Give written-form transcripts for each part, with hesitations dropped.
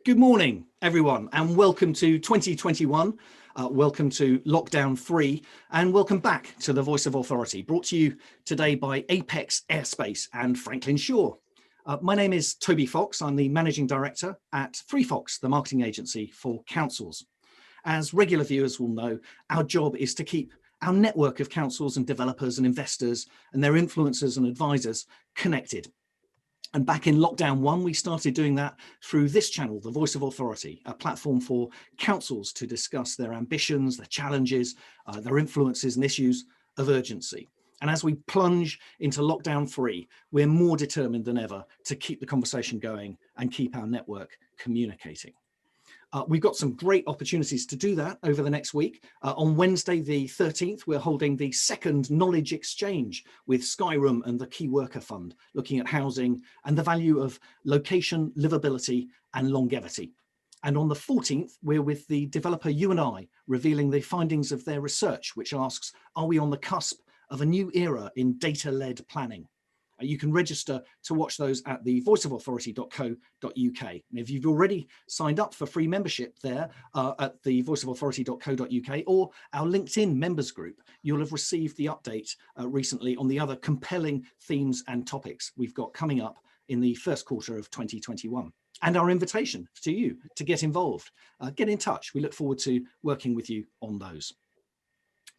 Good morning, everyone, and welcome to 2021. Welcome to Lockdown 3, and welcome back to the Voice of Authority, brought to you today by Apex Airspace and Franklin Shaw. My name is Toby Fox. I'm the Managing Director at 3Fox, the marketing agency for councils. As regular viewers will know, our job is to keep our network of councils and developers and investors and their influencers and advisors connected. And back in Lockdown 1, we started doing that through this channel, the Voice of Authority, a platform for councils to discuss their ambitions, their challenges, their influences and issues of urgency. And as we plunge into Lockdown 3, we're more determined than ever to keep the conversation going and keep our network communicating. We've got some great opportunities to do that over the next week. On Wednesday, the 13th, we're holding the second Knowledge Exchange with Skyroom and the Key Worker Fund, looking at housing and the value of location, livability and longevity. And on the 14th, we're with the developer U&I, revealing the findings of their research, which asks, are we on the cusp of a new era in data-led planning? You can register to watch those at the voiceofauthority.co.uk. And if you've already signed up for free membership there at the voiceofauthority.co.uk or our LinkedIn members group, you'll have received the update recently on the other compelling themes and topics we've got coming up in the first quarter of 2021. And our invitation to you to get involved. Get in touch. We look forward to working with you on those.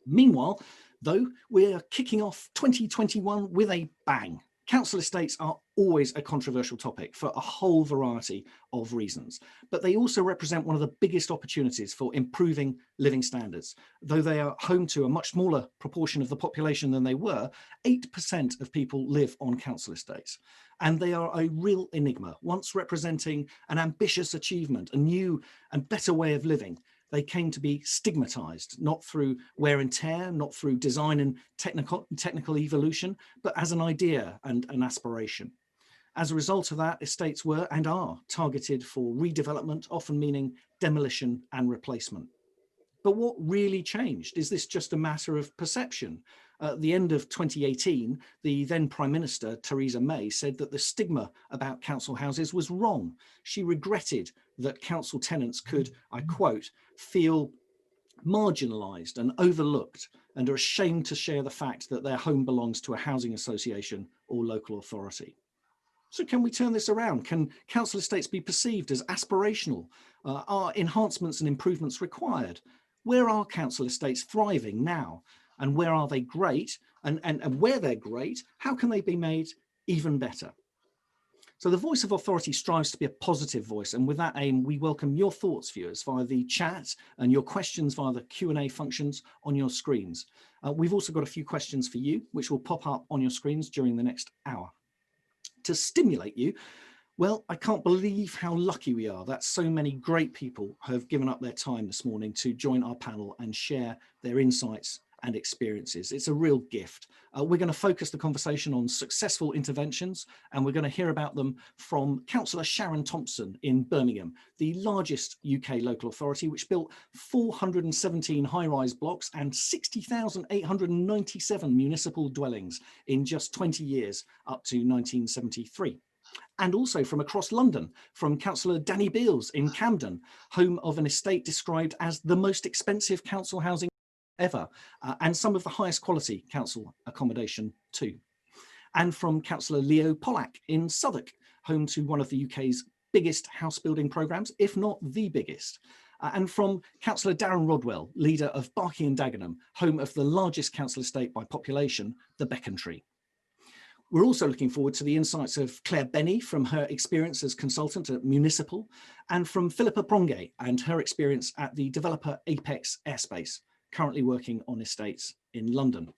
Meanwhile, though, we're kicking off 2021 with a bang. Council estates are always a controversial topic for a whole variety of reasons, but they also represent one of the biggest opportunities for improving living standards. Though they are home to a much smaller proportion of the population than they were, 8% of people live on council estates. And they are a real enigma, once representing an ambitious achievement, a new and better way of living. They came to be stigmatized, not through wear and tear, not through design and technical evolution, but as an idea and an aspiration. As a result of that, estates were and are targeted for redevelopment, often meaning demolition and replacement. But what really changed? Is this just a matter of perception? At the end of 2018, the then Prime Minister, Theresa May, said that the stigma about council houses was wrong. She regretted that council tenants could, I quote, feel marginalised and overlooked and are ashamed to share the fact that their home belongs to a housing association or local authority. So can we turn this around? Can council estates be perceived as aspirational? Are enhancements and improvements required? Where are council estates thriving now? And where are they great? And where they're great, how can they be made even better? So the Voice of Authority strives to be a positive voice, and with that aim, we welcome your thoughts, viewers, via the chat and your questions via the Q&A functions on your screens. We've also got a few questions for you, which will pop up on your screens during the next hour. To stimulate you, well, I can't believe how lucky we are that so many great people have given up their time this morning to join our panel and share their insights and experiences. It's a real gift. We're going to focus the conversation on successful interventions, and we're going to hear about them from Councillor Sharon Thompson in Birmingham, the largest UK local authority, which built 417 high-rise blocks and 60,897 municipal dwellings in just 20 years up to 1973. And also from across London, from Councillor Danny Beals in Camden, home of an estate described as the most expensive council housing ever, and some of the highest quality council accommodation too. And from Councillor Leo Pollack in Southwark, home to one of the UK's biggest house building programmes, if not the biggest. And from Councillor Darren Rodwell, leader of Barking and Dagenham, home of the largest council estate by population, the Beacon Tree. We're also looking forward to the insights of Claire Benny from her experience as consultant at Municipal, and from Philippa Pronge and her experience at the developer Apex Airspace, currently working on estates in London.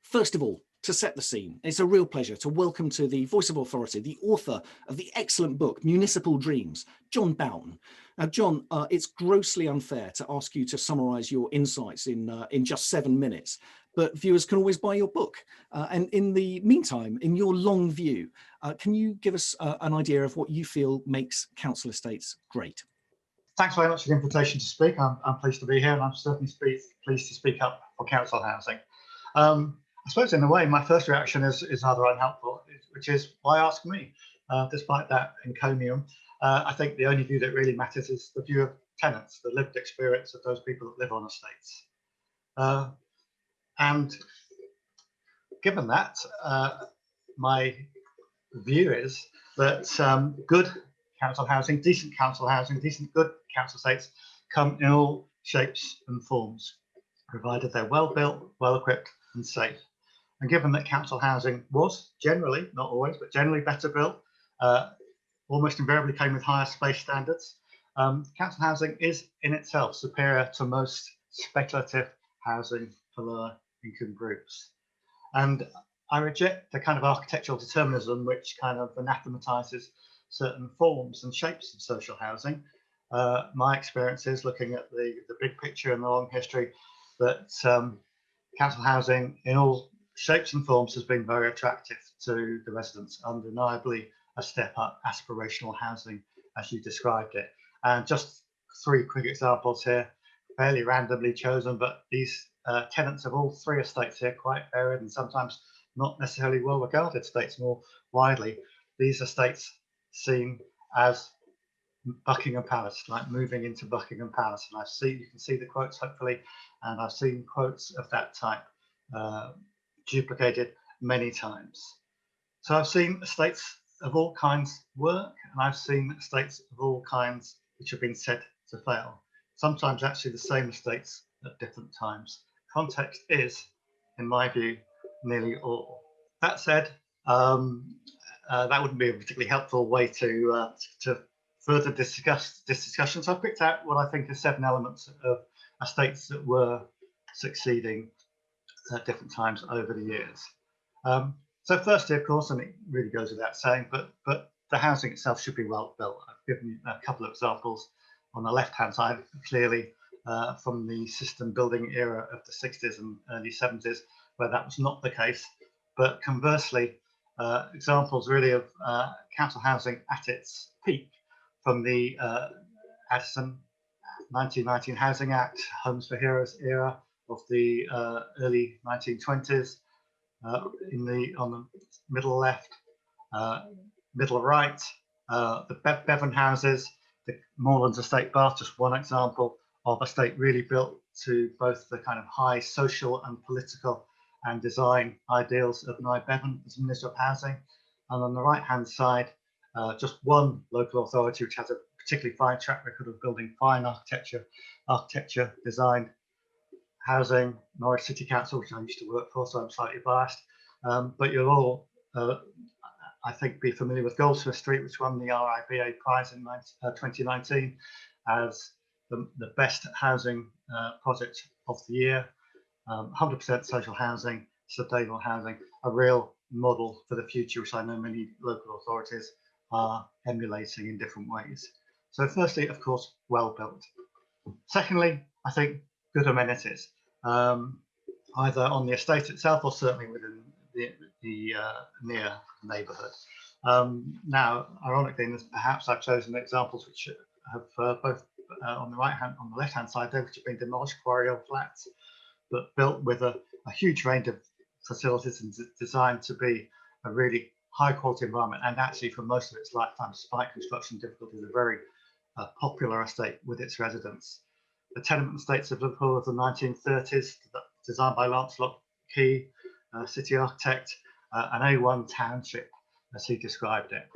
First of all, to set the scene, it's a real pleasure to welcome to the Voice of Authority the author of the excellent book, Municipal Dreams, John Boughton. Now, John, it's grossly unfair to ask you to summarise your insights in just 7 minutes, but viewers can always buy your book. And in the meantime, in your long view, can you give us an idea of what you feel makes council estates great? Thanks very much for the invitation to speak. I'm pleased to be here, and I'm certainly pleased to speak up for council housing. I suppose in a way, my first reaction is rather unhelpful, which is, why ask me? despite that encomium, I think the only view that really matters is the view of tenants, the lived experience of those people that live on estates. And given that, my view is that good council housing, decent good council estates come in all shapes and forms, provided they're well built, well equipped and safe. And given that council housing was generally, not always, but generally better built, almost invariably came with higher space standards, council housing is in itself superior to most speculative housing for lower income groups. And I reject the kind of architectural determinism which kind of anathematizes certain forms and shapes of social housing. My experience is, looking at the big picture and the long history, that council housing in all shapes and forms has been very attractive to the residents, undeniably a step up, aspirational housing as you described it. And just 3 quick examples here, fairly randomly chosen, but these tenants of all 3 estates here, quite varied and sometimes not necessarily well regarded estates more widely. These estates seen as Buckingham Palace, like moving into Buckingham Palace. And you can see the quotes hopefully, and I've seen quotes of that type duplicated many times. So I've seen estates of all kinds work, and I've seen estates of all kinds which have been said to fail. Sometimes actually the same estates at different times. Context is, in my view, nearly all. That said, that wouldn't be a particularly helpful way to further discuss this discussion. So I've picked out what I think are 7 elements of estates that were succeeding at different times over the years. So firstly, of course, and it really goes without saying, but the housing itself should be well built. I've given you a couple of examples on the left-hand side, clearly from the system building era of the 60s and early 70s, where that was not the case. But conversely, examples really of council housing at its peak from the Addison 1919 Housing Act, Homes for Heroes era of the early 1920s. On the middle left, middle right, the Bevan houses, the Moorlands Estate Bath, just one example of a estate really built to both the kind of high social and political and design ideals of Nye Bevan as Minister of Housing. And on the right hand side, just one local authority which has a particularly fine track record of building fine architecture designed housing, Norwich City Council, which I used to work for, so I'm slightly biased. But you'll all, I think, be familiar with Goldsmith Street, which won the RIBA prize in 2019 as the best housing project of the year. 100% social housing, sustainable housing, a real model for the future, which I know many local authorities are emulating in different ways. So firstly, of course, well built. Secondly, I think good amenities, either on the estate itself or certainly within the near neighbourhood. Now, ironically, perhaps I've chosen examples which have both on the left-hand side there, which have been demolished quarry or flats, but built with a huge range of facilities and designed to be a really high-quality environment, and actually for most of its lifetime, despite construction difficulties, a very popular estate with its residents. The tenement estates of Liverpool of the 1930s, designed by Lancelot Key, city architect, an A1 township, as he described it,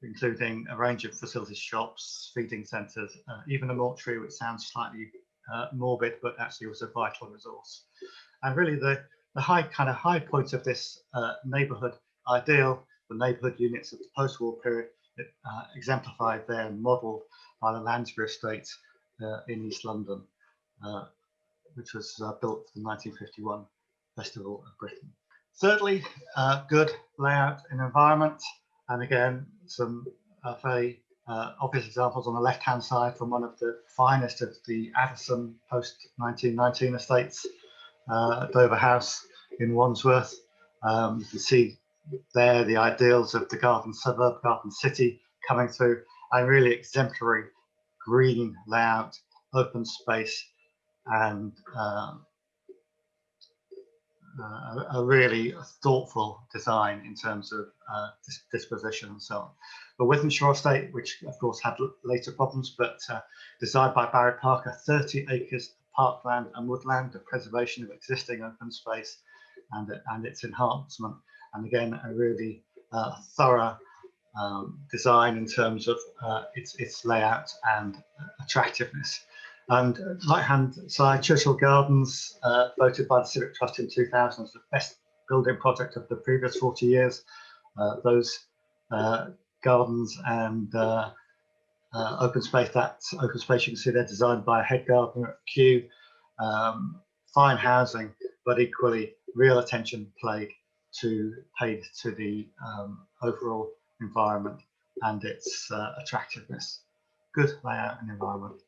including a range of facilities, shops, feeding centres, even a mortuary, which sounds slightly morbid, but actually was a vital resource. And really the high point of this neighbourhood ideal, the neighbourhood units of the post-war period, exemplified there and modelled by the Lansbury Estate in East London, which was built for the 1951 Festival of Britain. Thirdly, good layout and environment, and again some fairly obvious examples on the left-hand side from one of the finest of the Addison post-1919 estates, Dover House in Wandsworth. You can see there the ideals of the garden suburb, garden city coming through, and really exemplary green layout, open space, and a really thoughtful design in terms of disposition and so on. But Wythenshawe Estate, which of course had later problems, but designed by Barry Parker, 30 acres of parkland and woodland, the preservation of existing open space and its enhancement. And again, a really thorough design in terms of its layout and attractiveness. And right-hand side, Churchill Gardens, voted by the Civic Trust in 2000 as the best building project of the previous 40 years. Those gardens and open space you can see there, designed by a head gardener at Kew. Fine housing, but equally real attention paid to the overall environment and its attractiveness. Good layout and environment.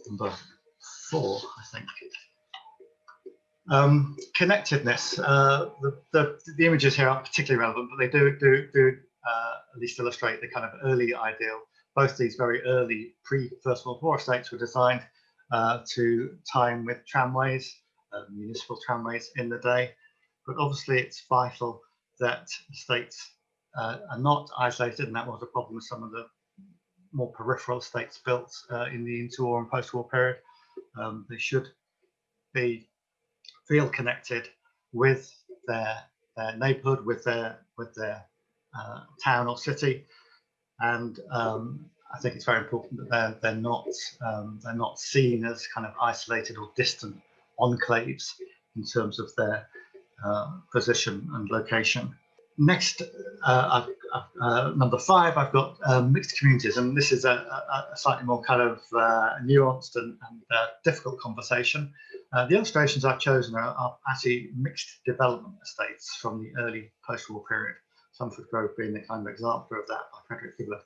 Number 4, I think. Connectedness. The images here aren't particularly relevant, but they do at least illustrate the kind of early ideal. Both these very early pre-First World War estates were designed to tie in with tramways, municipal tramways in the day. But obviously, it's vital that estates are not isolated, and that was a problem with some of the more peripheral estates built in the interwar and post-war period. They should feel connected with their neighbourhood, with their town or city, and I think it's very important that they're not seen as kind of isolated or distant enclaves in terms of their position and location. Next, number 5, I've got mixed communities, and this is a slightly more kind of nuanced and difficult conversation. The illustrations I've chosen are actually mixed development estates from the early post-war period. Sumford Grove being the kind of example of that by Frederick Gibbler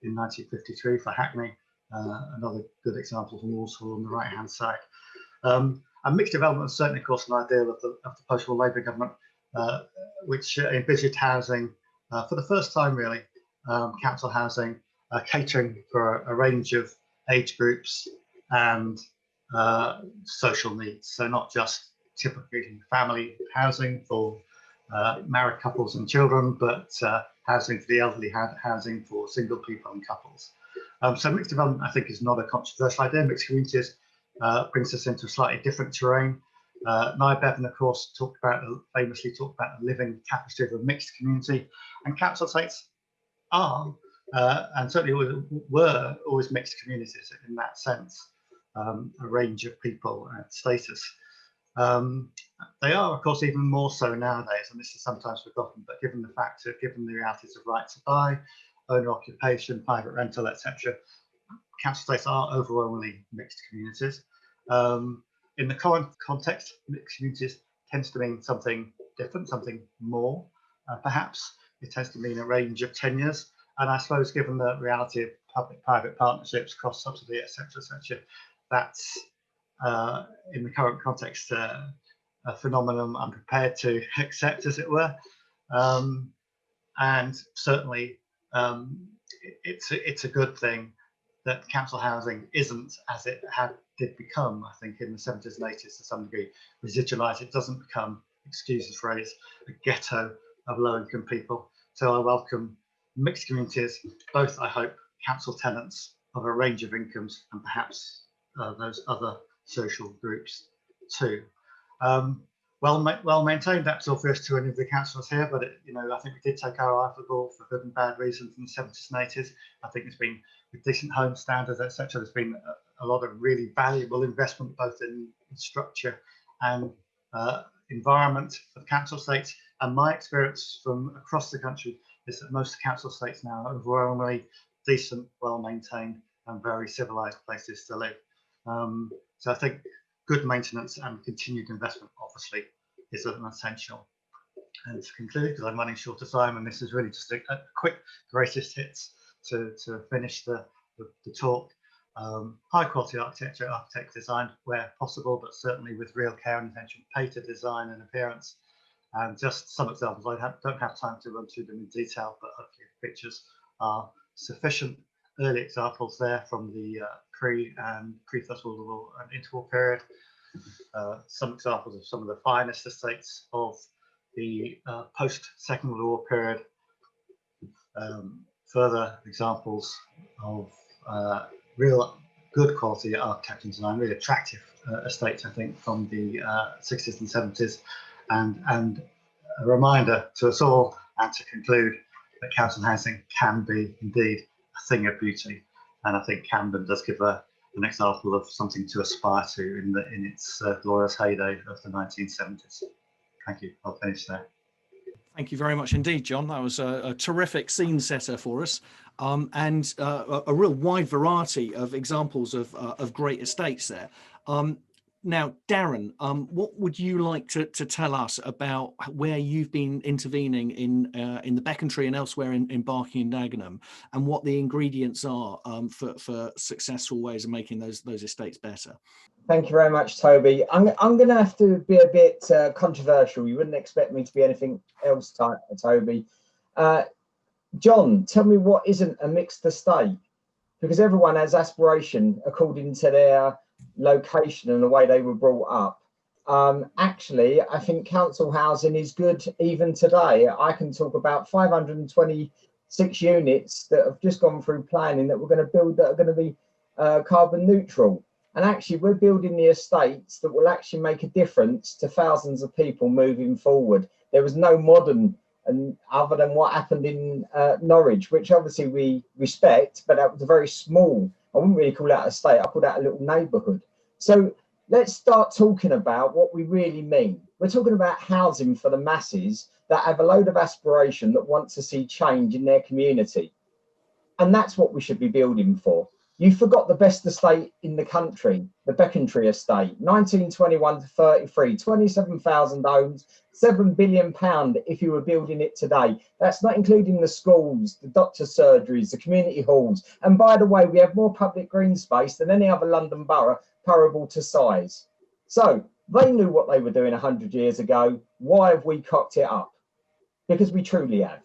in 1953 for Hackney. Another good example from Walsall on the right-hand side. And mixed development is certainly, of course, an ideal of the post-war Labour government, which envisaged housing for the first time, really, council housing, catering for a range of age groups and social needs. So not just typically family housing for married couples and children, but housing for the elderly, housing for single people and couples. So mixed development, I think, is not a controversial idea. Mixed communities brings us into a slightly different terrain. Nye Bevan, of course, famously talked about the living tapestry of a mixed community, and council estates are, and certainly were, always mixed communities in that sense, a range of people and status. They are, of course, even more so nowadays, and this is sometimes forgotten, but given the realities of right to buy, owner occupation, private rental, etc., council estates are overwhelmingly mixed communities. In the current context, mixed communities tends to mean something different, something more. Perhaps it tends to mean a range of tenures, and I suppose given the reality of public-private partnerships, cross-subsidy, etc., that's in the current context a phenomenon I'm prepared to accept, as it were. And certainly it's a good thing that council housing isn't, as it did become, I think, in the 70s and 80s to some degree, residualised. It doesn't become, excuse the phrase, a ghetto of low-income people. So I welcome mixed communities, both, I hope, council tenants of a range of incomes and perhaps those other social groups too. Well maintained, that's obvious to any of the councillors here, but I think we did take our eye off the ball for good and bad reasons in the 70s and 80s. I think it's been with decent home standards, etc. There's been a lot of really valuable investment both in structure and environment of council estates. And my experience from across the country is that most council estates now are overwhelmingly decent, well maintained, and very civilised places to live. So I think good maintenance and continued investment, obviously, is an essential. And to conclude, because I'm running short of time, and this is really just a quick greatest hits to finish the talk. High quality architecture, architect design where possible, but certainly with real care and attention paid to design and appearance. And just some examples, I don't have time to run through them in detail, but hopefully the pictures are sufficient. Early examples there from the pre-First World War and interwar period. some examples of some of the finest estates of the post-Second World War period. Further examples of real good quality architecture design, really attractive estates, I think, from the 60s and 70s, and a reminder to us all, and to conclude, that council housing can be indeed a thing of beauty. And I think Camden does give an example of something to aspire to in its glorious heyday of the 1970s. Thank you. I'll finish there. Thank you very much indeed, John. That was a terrific scene setter for us, and a real wide variety of examples of great estates there. Now, Darren, what would you like to tell us about where you've been intervening in the Becontree and elsewhere in Barking and Dagenham, and what the ingredients are for successful ways of making those estates better? Thank you very much, Toby. I'm going to have to be a bit controversial. You wouldn't expect me to be anything else, Toby. John, tell me what isn't a mixed estate? Because everyone has aspiration according to their location and the way they were brought up. Actually, I think council housing is good even today. I can talk about 526 units that have just gone through planning that we're going to build that are going to be carbon neutral. And actually, we're building the estates that will actually make a difference to thousands of people moving forward. There was no modern, and other than what happened in Norwich, which obviously we respect, but that was a very small, I wouldn't really call that a estate, I call that a little neighbourhood. So let's start talking about what we really mean. We're talking about housing for the masses that have a load of aspiration that want to see change in their community. And that's what we should be building for. You forgot the best estate in the country, the Becontree estate, 1921 to 33, 27,000 homes, £7 billion if you were building it today. That's not including the schools, the doctor's surgeries, the community halls. And by the way, we have more public green space than any other London borough comparable to size. So they knew what they were doing 100 years ago. Why have we cocked it up? Because we truly have.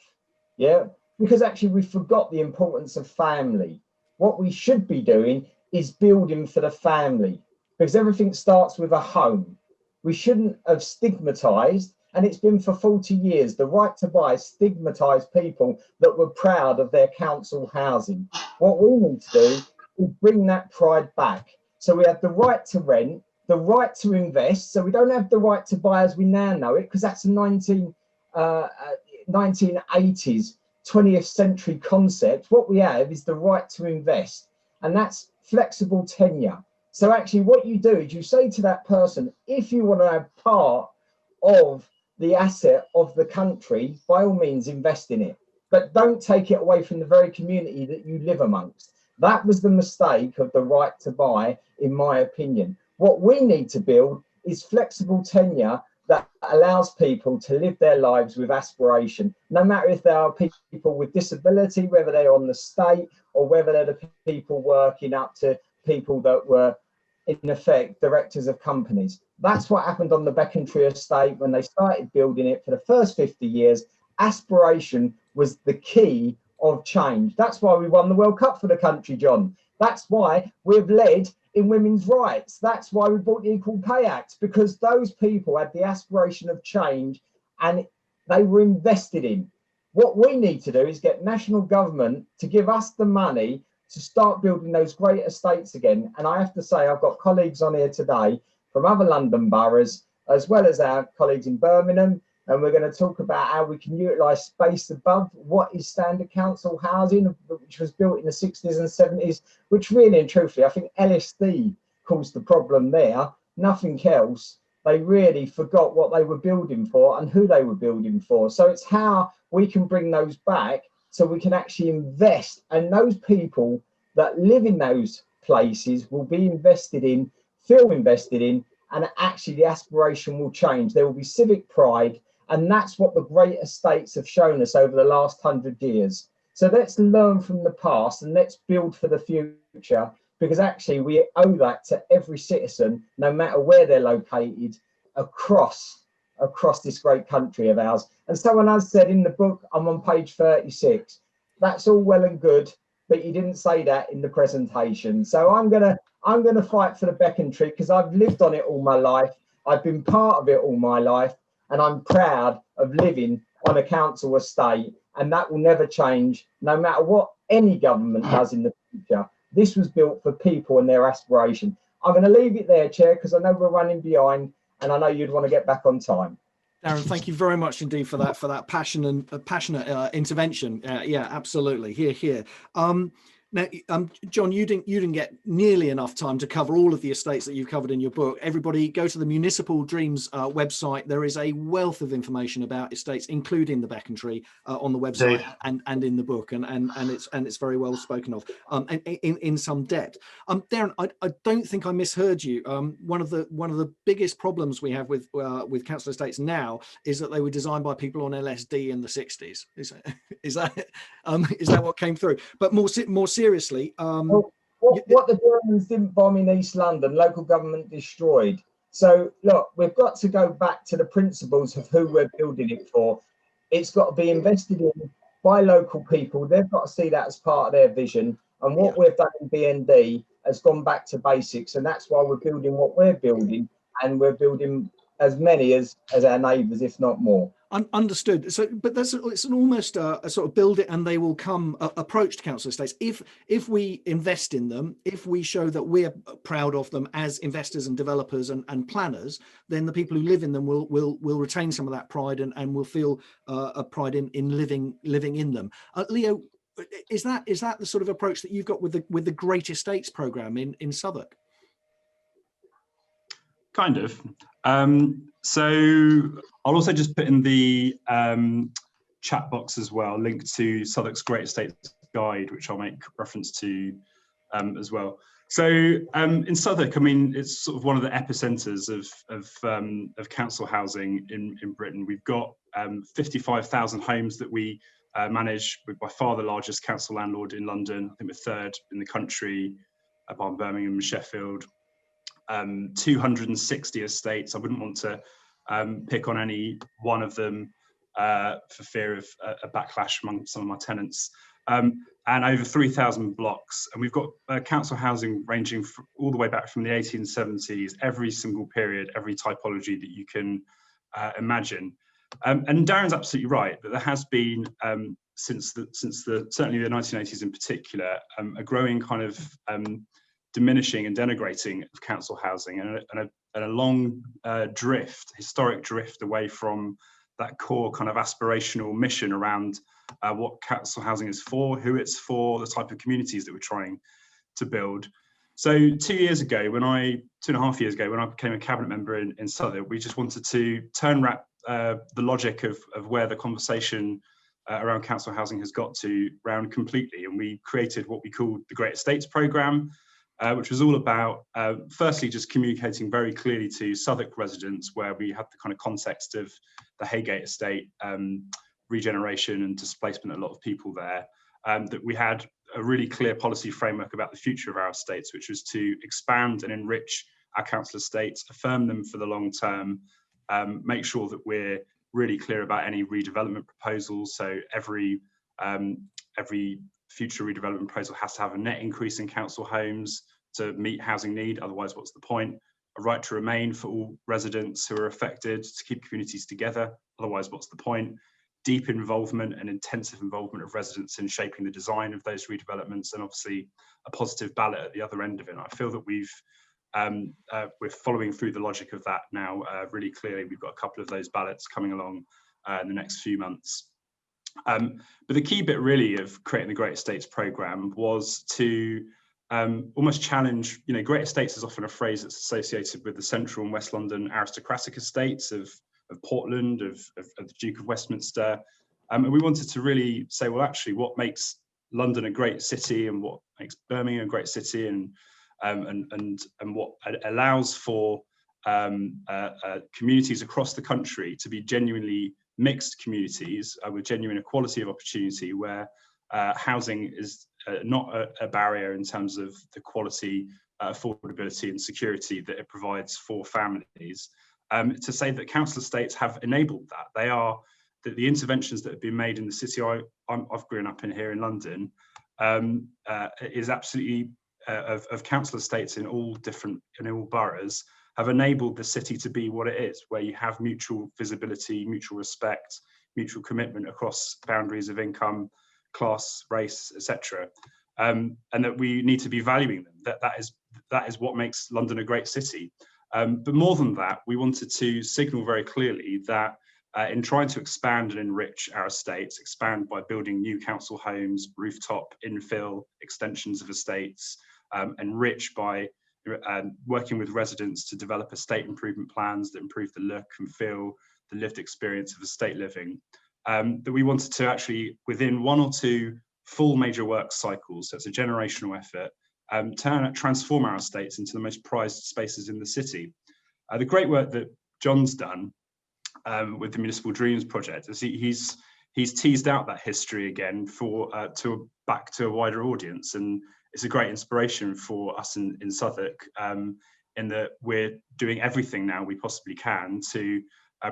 Yeah, because actually we forgot the importance of family. What we should be doing is building for the family, because everything starts with a home. We shouldn't have stigmatized, and it's been for 40 years, the right to buy stigmatized people that were proud of their council housing. What we need to do is bring that pride back. So we have the right to rent, the right to invest. So we don't have the right to buy as we now know it, because that's a 1980s 20th century concept. What we have is the right to invest, and that's flexible tenure. So actually what you do is you say to that person, if you want to have part of the asset of the country, by all means invest in it, but don't take it away from the very community that you live amongst. That was the mistake of the right to buy, in my opinion. What we need to build is flexible tenure that allows people to live their lives with aspiration, no matter if they are people with disability, whether they're on the state, or whether they're the people working up to people that were, in effect, directors of companies. That's what happened on the Becontree estate when they started building it for the first 50 years. Aspiration was the key of change. That's why we won the World Cup for the country, John. That's why we've led in women's rights. That's why we brought the Equal Pay Act, because those people had the aspiration of change and they were invested in. What we need to do is get national government to give us the money to start building those great estates again. And I have to say, I've got colleagues on here today from other London boroughs, as well as our colleagues in Birmingham, and we're going to talk about how we can utilise space above what is standard council housing, which was built in the 60s and 70s, which really and truthfully, I think LSD caused the problem there, nothing else. They really forgot what they were building for and who they were building for. So it's how we can bring those back so we can actually invest, and those people that live in those places will be invested in, feel invested in, and actually the aspiration will change. There will be civic pride. And that's what the great estates have shown us over the last 100 years. So let's learn from the past and let's build for the future, because actually we owe that to every citizen, no matter where they're located, across this great country of ours. And someone has said in the book, I'm on page 36, that's all well and good, but you didn't say that in the presentation. So I'm gonna fight for the Becontree because I've lived on it all my life. I've been part of it all my life, and I'm proud of living on a council estate, and that will never change, no matter what any government does in the future. This was built for people and their aspiration. I'm going to leave it there, Chair, because I know we're running behind, and I know you'd want to get back on time. Darren, thank you very much indeed for that passionate intervention. Yeah, absolutely. Here. Now, John, you didn't get nearly enough time to cover all of the estates that you've covered in your book. Everybody, go to the Municipal Dreams website. There is a wealth of information about estates, including the Becontree, on the website and in the book, and it's very well spoken of, and in some depth. Darren, I don't think I misheard you. One of the biggest problems we have with council estates now is that they were designed by people on LSD in the 60s. Is that what came through? But more seriously, what the Germans didn't bomb in East London, local government destroyed. So look, we've got to go back to the principles of who we're building it for. It's got to be invested in by local people. They've got to see that as part of their vision. And what we've done in BND has gone back to basics, and that's why we're building what we're building, and we're building as many as our neighbours, if not more. Understood. So, but it's an almost a sort of build it and they will come approach to council estates. If we invest in them, if we show that we're proud of them as investors and developers and planners, then the people who live in them will retain some of that pride and will feel a pride in living in them. Leo, is that the sort of approach that you've got with the Great Estates programme in Southwark? Kind of. So I'll also just put in the chat box as well, link to Southwark's Great Estates Guide, which I'll make reference to as well. So in Southwark, I mean, it's sort of one of the epicenters of council housing in Britain. We've got 55,000 homes that we manage. We're by far the largest council landlord in London. I think we're third in the country, upon Birmingham and Sheffield. 260 estates. I wouldn't want to pick on any one of them for fear of a backlash among some of my tenants. And over 3,000 blocks. And we've got council housing ranging all the way back from the 1870s, every single period, every typology that you can imagine. And Darren's absolutely right that there has been, since certainly the 1980s in particular, a growing kind of diminishing and denigrating of council housing and a long historic drift away from that core kind of aspirational mission around what council housing is for, who it's for, the type of communities that we're trying to build. So 2.5 years ago, when I became a cabinet member in Southwark, we just wanted to turn the logic of where the conversation around council housing has got to round completely. And we created what we called the Great Estates Programme, which was all about, firstly, just communicating very clearly to Southwark residents, where we had the kind of context of the Haygate estate, regeneration and displacement of a lot of people there, that we had a really clear policy framework about the future of our estates, which was to expand and enrich our council estates, affirm them for the long term, make sure that we're really clear about any redevelopment proposals. So every future redevelopment proposal has to have a net increase in council homes to meet housing need. Otherwise, what's the point? A right to remain for all residents who are affected to keep communities together. Otherwise, what's the point? Deep involvement and intensive involvement of residents in shaping the design of those redevelopments, and obviously a positive ballot at the other end of it. And I feel that we're following through the logic of that now really clearly. We've got a couple of those ballots coming along in the next few months. But the key bit really of creating the Great Estates Programme was to almost challenge, Great Estates is often a phrase that's associated with the central and West London aristocratic estates of Portland, of the Duke of Westminster. And we wanted to really say, well, actually, what makes London a great city and what makes Birmingham a great city and what allows for communities across the country to be genuinely mixed communities with genuine equality of opportunity, where housing is not a barrier in terms of the quality, affordability and security that it provides for families. To say that council estates have enabled that. They are the interventions that have been made in the city I've grown up in here in London is absolutely of council estates in all boroughs have enabled the city to be what it is, where you have mutual visibility, mutual respect, mutual commitment across boundaries of income, class, race, etc. And that we need to be valuing them. That is what makes London a great city. But more than that, we wanted to signal very clearly that in trying to expand and enrich our estates, expand by building new council homes, rooftop infill, extensions of estates, enrich by working with residents to develop estate improvement plans that improve the look and feel, the lived experience of estate living, that we wanted to actually, within 1 or 2 full major work cycles, so it's a generational effort, transform our estates into the most prized spaces in the city. The great work that John's done with the Municipal Dreams project is he's teased out that history again back to a wider audience, and it's a great inspiration for us in Southwark, in that we're doing everything now we possibly can to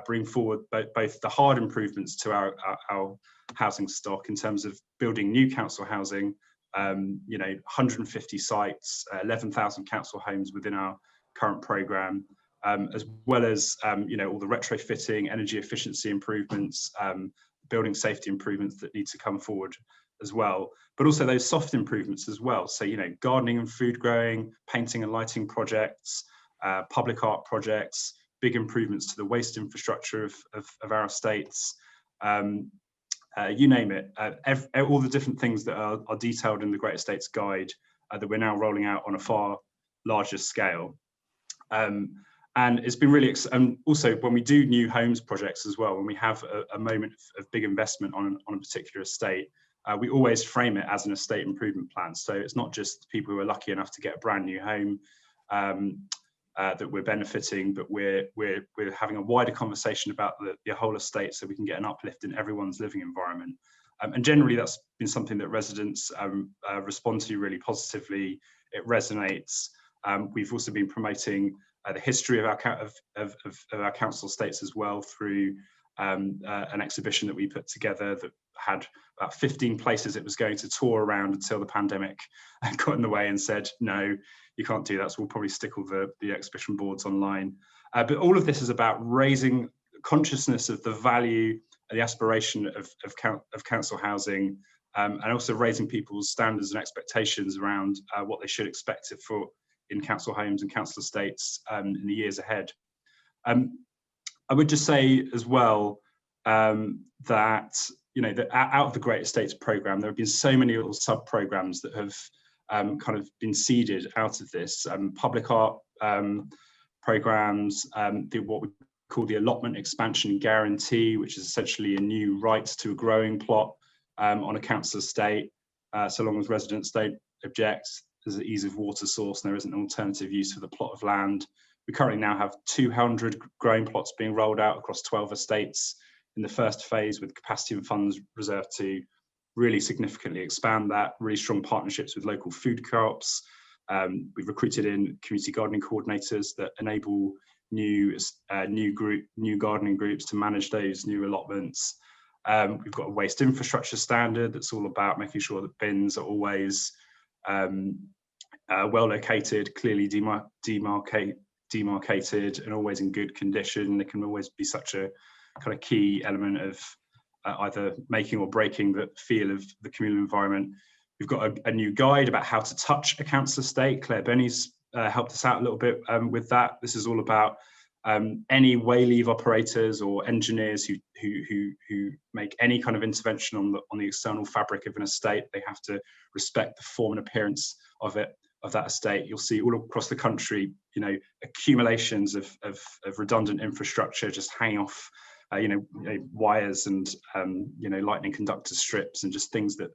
bring forward both the hard improvements to our housing stock in terms of building new council housing, 150 sites, 11,000 council homes within our current programme, as well as all the retrofitting, energy efficiency improvements, building safety improvements that need to come forward as well, but also those soft improvements as well. So, gardening and food growing, painting and lighting projects, public art projects, big improvements to the waste infrastructure of our estates, you name it, all the different things that are detailed in the Great Estates Guide that we're now rolling out on a far larger scale. And it's been really, and also when we do new homes projects as well, when we have a moment of big investment on a particular estate, we always frame it as an estate improvement plan. So it's not just people who are lucky enough to get a brand new home that we're benefiting, but we're having a wider conversation about the whole estate, so we can get an uplift in everyone's living environment. And generally, that's been something that residents respond to really positively. It resonates. We've also been promoting the history of our council estates as well through an exhibition that we put together that had about 15 places it was going to tour around until the pandemic got in the way and said, no, you can't do that. So we'll probably stick all the exhibition boards online. But all of this is about raising consciousness of the value, the aspiration of council housing, and also raising people's standards and expectations around what they should expect in council homes and council estates in the years ahead. I would just say as well that that out of the Great Estates programme, there have been so many little sub-programmes that have kind of been seeded out of this. Public art programmes, what we call the Allotment Expansion Guarantee, which is essentially a new right to a growing plot on a council estate, so long as residents don't object. There's an ease of water source and there isn't an alternative use for the plot of land. We currently now have 200 growing plots being rolled out across 12 estates in the first phase, with capacity and funds reserved to really significantly expand that. Really strong partnerships with local food co-ops. We've recruited in community gardening coordinators that enable new gardening groups to manage those new allotments. We've got a waste infrastructure standard that's all about making sure that bins are always well located, clearly demarcated, and always in good condition. It can always be such a kind of key element of either making or breaking the feel of the communal environment. We've got a new guide about how to touch a council estate. Claire Benny's helped us out a little bit with that. This is all about any way leave operators or engineers who make any kind of intervention on the external fabric of an estate. They have to respect the form and appearance of that estate. You'll see all across the country, accumulations of redundant infrastructure just hanging off, wires and lightning conductor strips and just things that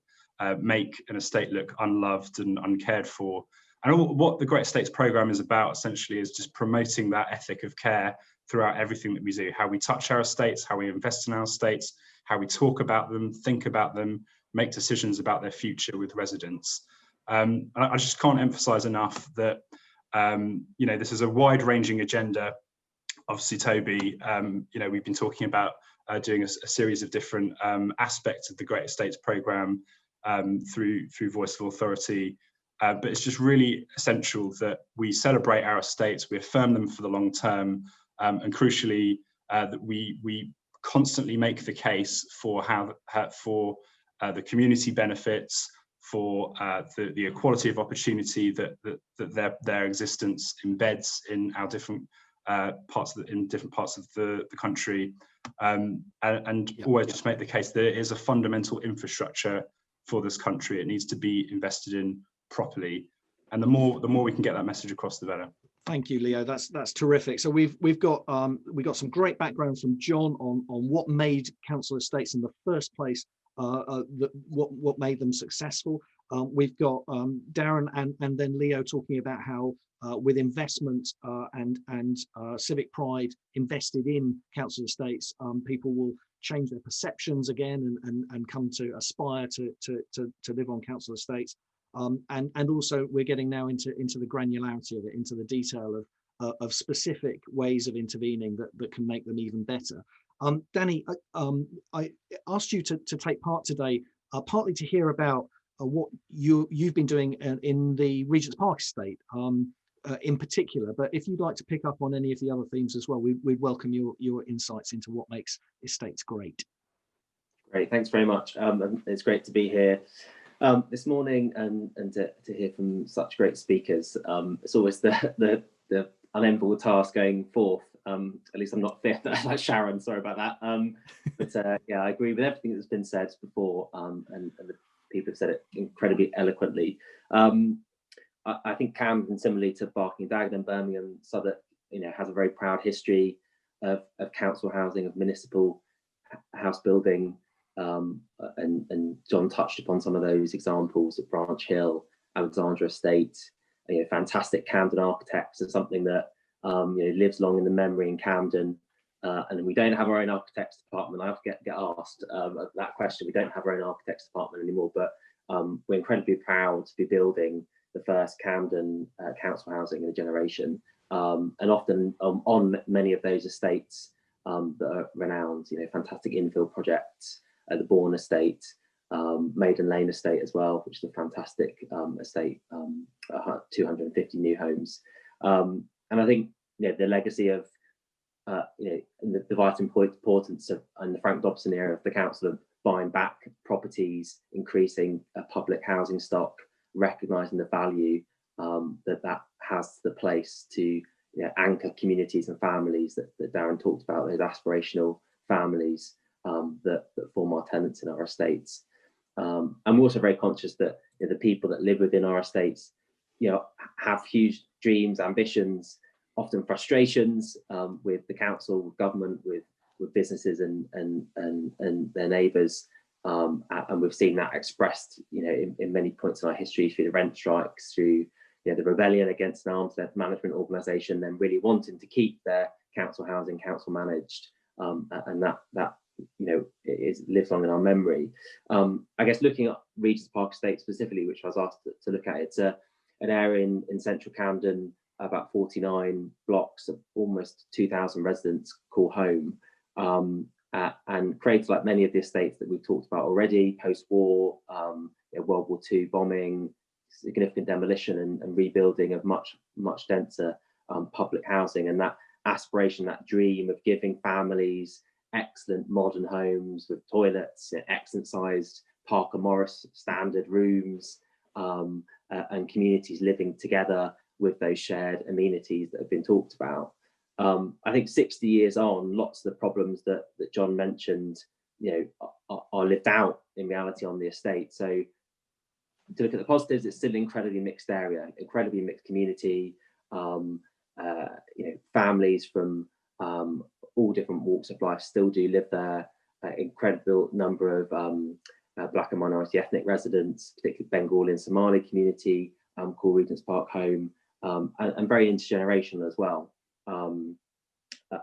make an estate look unloved and uncared for. And what the Great Estates programme is about essentially is just promoting that ethic of care throughout everything that we do, how we touch our estates, how we invest in our estates, how we talk about them, think about them, make decisions about their future with residents. I just can't emphasise enough that this is a wide-ranging agenda. Obviously, Toby, we've been talking about doing a series of different aspects of the Great Estates programme through Voice of Authority. But it's just really essential that we celebrate our estates, we affirm them for the long term, and crucially, that we constantly make the case for the community benefits, for the equality of opportunity that their existence embeds in our different parts of the country, and always just make the case that it is a fundamental infrastructure for this country. It needs to be invested in properly, and the more we can get that message across, the better. Thank you, Leo. That's terrific. So we've got some great background from John on what made council estates in the first place, what made them successful. We've got Darren and then Leo talking about how with investment and civic pride invested in council estates, people will change their perceptions again and come to aspire to live on council estates. And also we're getting now into the granularity of it, into the detail of specific ways of intervening that can make them even better. Danny, I asked you to take part today, partly to hear about what you've been doing in the Regent's Park estate in particular, but if you'd like to pick up on any of the other themes as well, we'd welcome your insights into what makes estates great. Great, thanks very much. It's great to be here this morning and to hear from such great speakers. It's always the unenviable task going forth. At least I'm not fifth like Sharon, sorry about that. But yeah, I agree with everything that's been said before, and the people have said it incredibly eloquently. I think Camden, similarly to Barking, Dagenham, Birmingham, Southwark, has a very proud history of council housing, of municipal house building, and John touched upon some of those examples at Branch Hill, Alexandra Estate. Fantastic Camden architects are something that lives long in the memory in Camden. And we don't have our own architects department. I often get asked that question. We don't have our own architects department anymore, but we're incredibly proud to be building the first Camden council housing in a generation, and often on many of those estates that are renowned. Fantastic infill projects at the Bourne estate, Maiden Lane estate as well, which is a fantastic estate, 250 new homes. And I think the legacy of the vital importance of, and the Frank Dobson era of the council of buying back properties, increasing a public housing stock, recognising the value that has the place to anchor communities and families that Darren talked about, those aspirational families that form our tenants in our estates. And we're also very conscious that the people that live within our estates have huge dreams, ambitions, often frustrations with the council, with government, with businesses and their neighbours, and we've seen that expressed in many points in our history, through the rent strikes, through the rebellion against an arms length management organisation, then really wanting to keep their council housing council managed, and that lives long in our memory. I guess looking at Regent's Park Estate specifically, which I was asked to look at, it's an area in central Camden, about 49 blocks of almost 2,000 residents call home, and created, like many of the estates that we've talked about already, post-war, World War II bombing, significant demolition and rebuilding of much denser public housing, and that aspiration, that dream of giving families excellent modern homes with toilets, excellent sized Parker Morris standard rooms, and communities living together with those shared amenities that have been talked about. I think 60 years on, lots of the problems that John mentioned, are lived out in reality on the estate. So to look at the positives, it's still an incredibly mixed area, incredibly mixed community. Families from all different walks of life still do live there. Incredible number of Black and minority ethnic residents, particularly Bengali and Somali community, call Regent's Park home, and very intergenerational as well.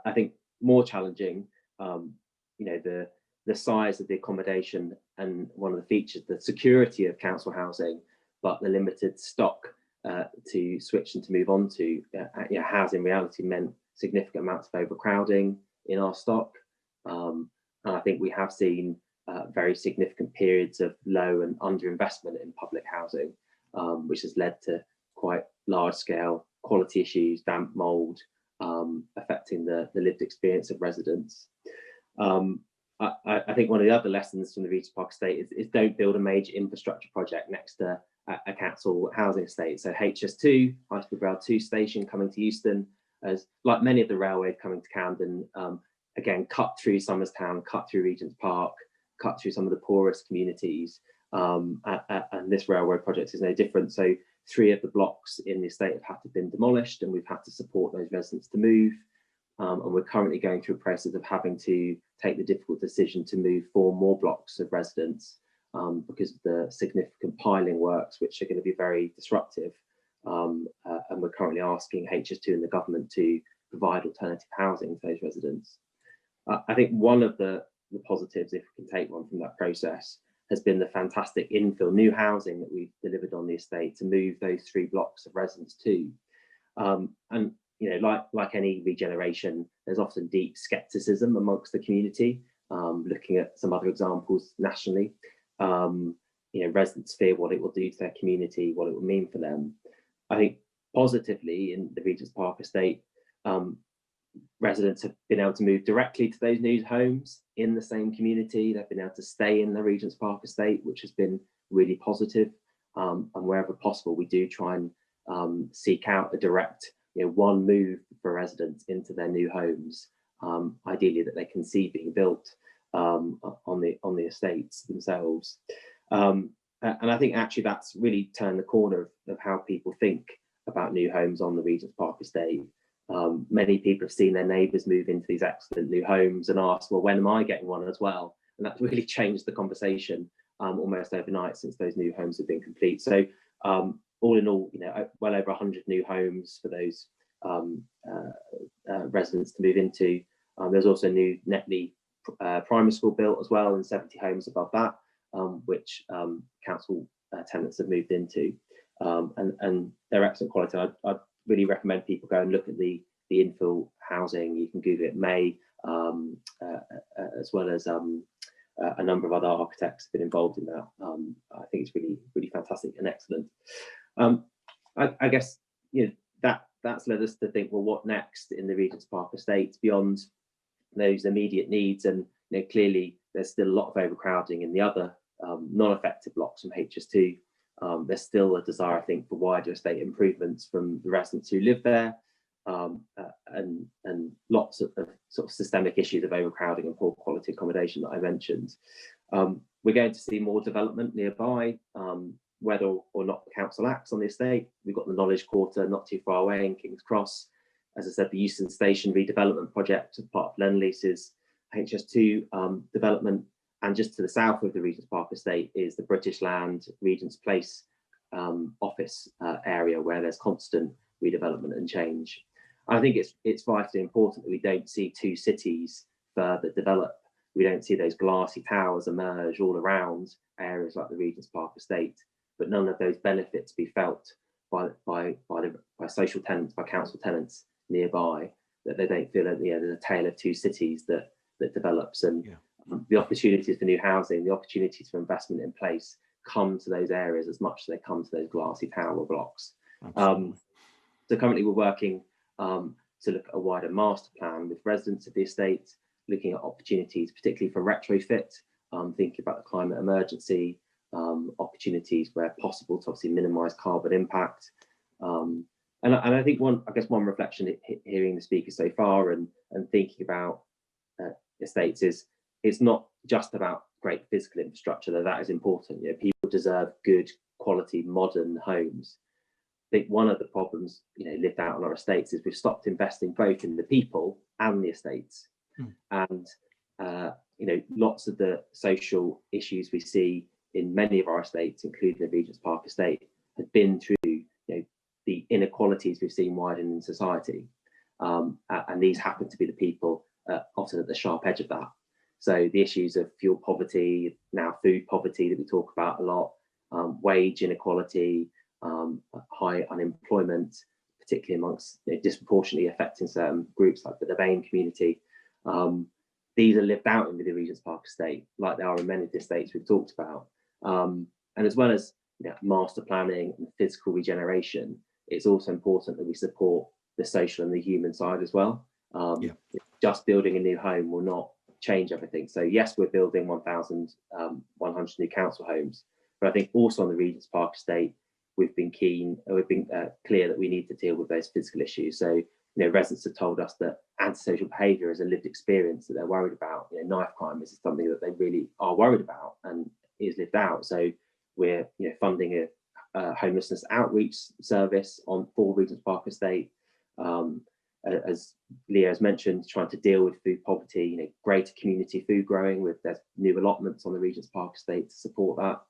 I think more challenging, the size of the accommodation, and one of the features, the security of council housing, but the limited stock to switch and to move on to, has in reality meant significant amounts of overcrowding in our stock. And I think we have seen very significant periods of low and underinvestment in public housing, which has led to quite large-scale quality issues, damp, mould, affecting the lived experience of residents. I think one of the other lessons from the Regent's Park estate is don't build a major infrastructure project next to a council housing estate. So HS2, High Speed Rail 2 station coming to Euston, as like many of the railways coming to Camden, again, cut through Somerstown, cut through Regent's Park, cut through some of the poorest communities. And this railway project is no different. So 3 of the blocks in the estate have had to been demolished, and we've had to support those residents to move. And we're currently going through a process of having to take the difficult decision to move 4 more blocks of residents because of the significant piling works, which are going to be very disruptive. And we're currently asking HS2 and the government to provide alternative housing to those residents. I think one of the positives, if we can take one from that process, has been the fantastic infill new housing that we've delivered on the estate to move those 3 blocks of residents to. And you know, like any regeneration, there's often deep scepticism amongst the community. Looking at some other examples nationally, you know, residents fear what it will do to their community, what it will mean for them. I think positively in the Regent's Park estate, residents have been able to move directly to those new homes in the same community. They've been able to stay in the Regent's Park estate, which has been really positive. And wherever possible, we do try and seek out a direct, you know, one move for residents into their new homes, ideally that they can see being built on the estates themselves. And I think actually that's really turned the corner of how people think about new homes on the Regent's Park estate. Many people have seen their neighbours move into these excellent new homes and asked, well, when am I getting one as well? And that's really changed the conversation almost overnight since those new homes have been complete. So all in all, you know, well over 100 new homes for those residents to move into. There's also a new Netley primary school built as well, and 70 homes above that, which council tenants have moved into. And they're excellent quality. I'd really recommend people go and look at the infill housing. You can Google it, May, as well as a number of other architects have been involved in that. I think it's really, really fantastic and excellent. I guess, you know, that's led us to think, well, what next in the Regent's Park estate beyond those immediate needs? And you know, clearly there's still a lot of overcrowding in the other non-affected blocks from HS2. There's still a desire, I think, for wider estate improvements from the residents who live there, and lots of sort of systemic issues of overcrowding and poor quality accommodation that I mentioned. We're going to see more development nearby, whether or not the council acts on the estate. We've got the Knowledge Quarter not too far away in King's Cross. As I said, the Euston Station redevelopment project as part of Lendlease's HS2 development. And just to the south of the Regent's Park estate is the British Land Regent's Place office area, where there's constant redevelopment and change. I think it's vitally important that we don't see 2 cities further develop. We don't see those glassy towers emerge all around areas like the Regent's Park estate, but none of those benefits be felt by social tenants, by council tenants nearby, that they don't feel that, you know, there's a tale of 2 cities that develops. And the opportunities for new housing, the opportunities for investment in place come to those areas as much as they come to those glassy tower blocks. So currently we're working to look at a wider master plan with residents of the estate, looking at opportunities, particularly for retrofit, thinking about the climate emergency, opportunities where possible to obviously minimise carbon impact. And I think one reflection hearing the speakers so far and thinking about estates is, it's not just about great physical infrastructure, though that is important. You know, people deserve good quality modern homes. I think one of the problems, you know, lived out on our estates is we've stopped investing both in the people and the estates. And you know, lots of the social issues we see in many of our estates, including the Regent's Park estate, have been through, you know, the inequalities we've seen widen in society. And these happen to be the people often at the sharp edge of that. So the issues of fuel poverty, now food poverty that we talk about a lot, wage inequality, high unemployment, particularly amongst, you know, disproportionately affecting certain groups like the BAME community. these are lived out in the Regent's Park estate, like they are in many of the estates we've talked about. And as well as master planning and physical regeneration, it's also important that we support the social and the human side as well. Just building a new home will not change everything. So yes, we're building 1,100 new council homes, but I think also on the Regent's Park estate, we've been clear that we need to deal with those physical issues. So residents have told us that antisocial behaviour is a lived experience that they're worried about. Knife crime is something that they really are worried about and is lived out. So we're funding a homelessness outreach service for Regent's Park estate. As Leo has mentioned, trying to deal with food poverty, greater community food growing there's new allotments on the Regent's Park estate to support that.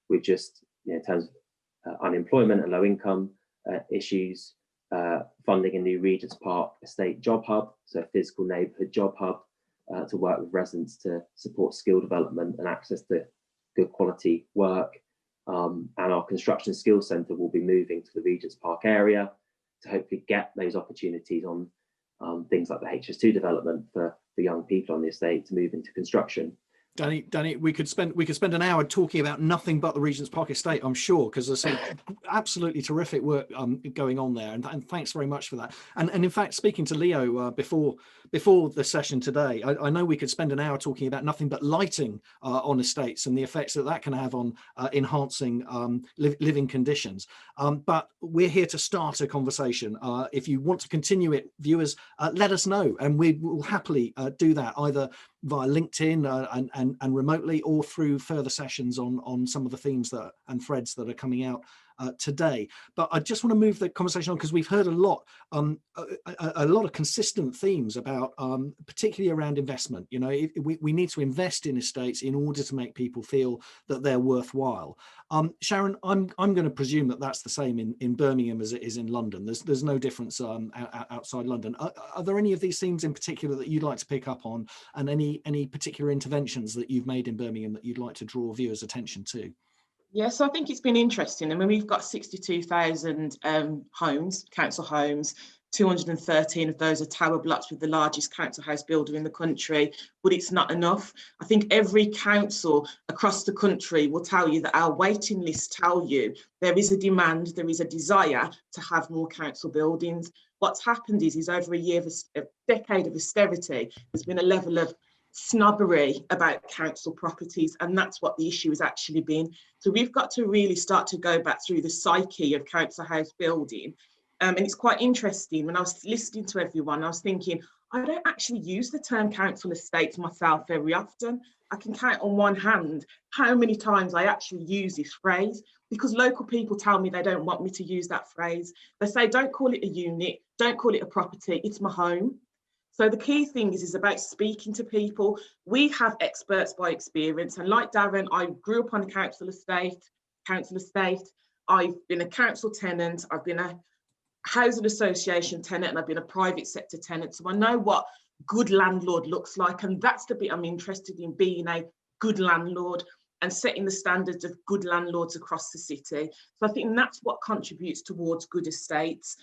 We've just, in terms of unemployment and low income issues, funding a new Regent's Park estate job hub, so a physical neighbourhood job hub to work with residents to support skill development and access to good quality work. And our construction skills centre will be moving to the Regent's Park area to hopefully get those opportunities on things like the HS2 development for young people on the estate to move into construction. Danny, we could spend an hour talking about nothing but the Regent's Park estate, I'm sure, because there's some absolutely terrific work going on there, and thanks very much for that. And in fact, speaking to Leo before the session today, I know we could spend an hour talking about nothing but lighting on estates and the effects that can have on enhancing living conditions. But we're here to start a conversation. If you want to continue it, viewers, let us know, and we will happily do that either via LinkedIn and remotely, or through further sessions on some of the themes and threads that are coming out today. But I just want to move the conversation on because we've heard a lot of consistent themes about particularly around investment. We need to invest in estates in order to make people feel that they're worthwhile. Sharon, I'm going to presume that that's the same in Birmingham as it is in London. There's no difference outside London. Are there any of these themes in particular that you'd like to pick up on, and any particular interventions that you've made in Birmingham that you'd like to draw viewers' attention to? Yes, I think it's been interesting. I mean, we've got 62,000 homes, council homes. 213 of those are tower blocks with the largest council house builder in the country, but it's not enough. I think every council across the country will tell you that our waiting lists tell you there is a demand, there is a desire to have more council buildings. What's happened is over a decade of austerity, there's been a level of snobbery about council properties, and that's what the issue has actually been. So we've got to really start to go back through the psyche of council house building. And it's quite interesting. When I was listening to everyone, I was thinking, I don't actually use the term council estates myself very often. I can count on one hand how many times I actually use this phrase, because local people tell me they don't want me to use that phrase. They say, don't call it a unit, don't call it a property, it's my home. So the key thing is about speaking to people. We have experts by experience, and like Darren, I grew up on a council estate. I've been a council tenant, I've been a housing association tenant, and I've been a private sector tenant. So I know what good landlord looks like, and that's the bit I'm interested in, being a good landlord and setting the standards of good landlords across the city. So I think that's what contributes towards good estates.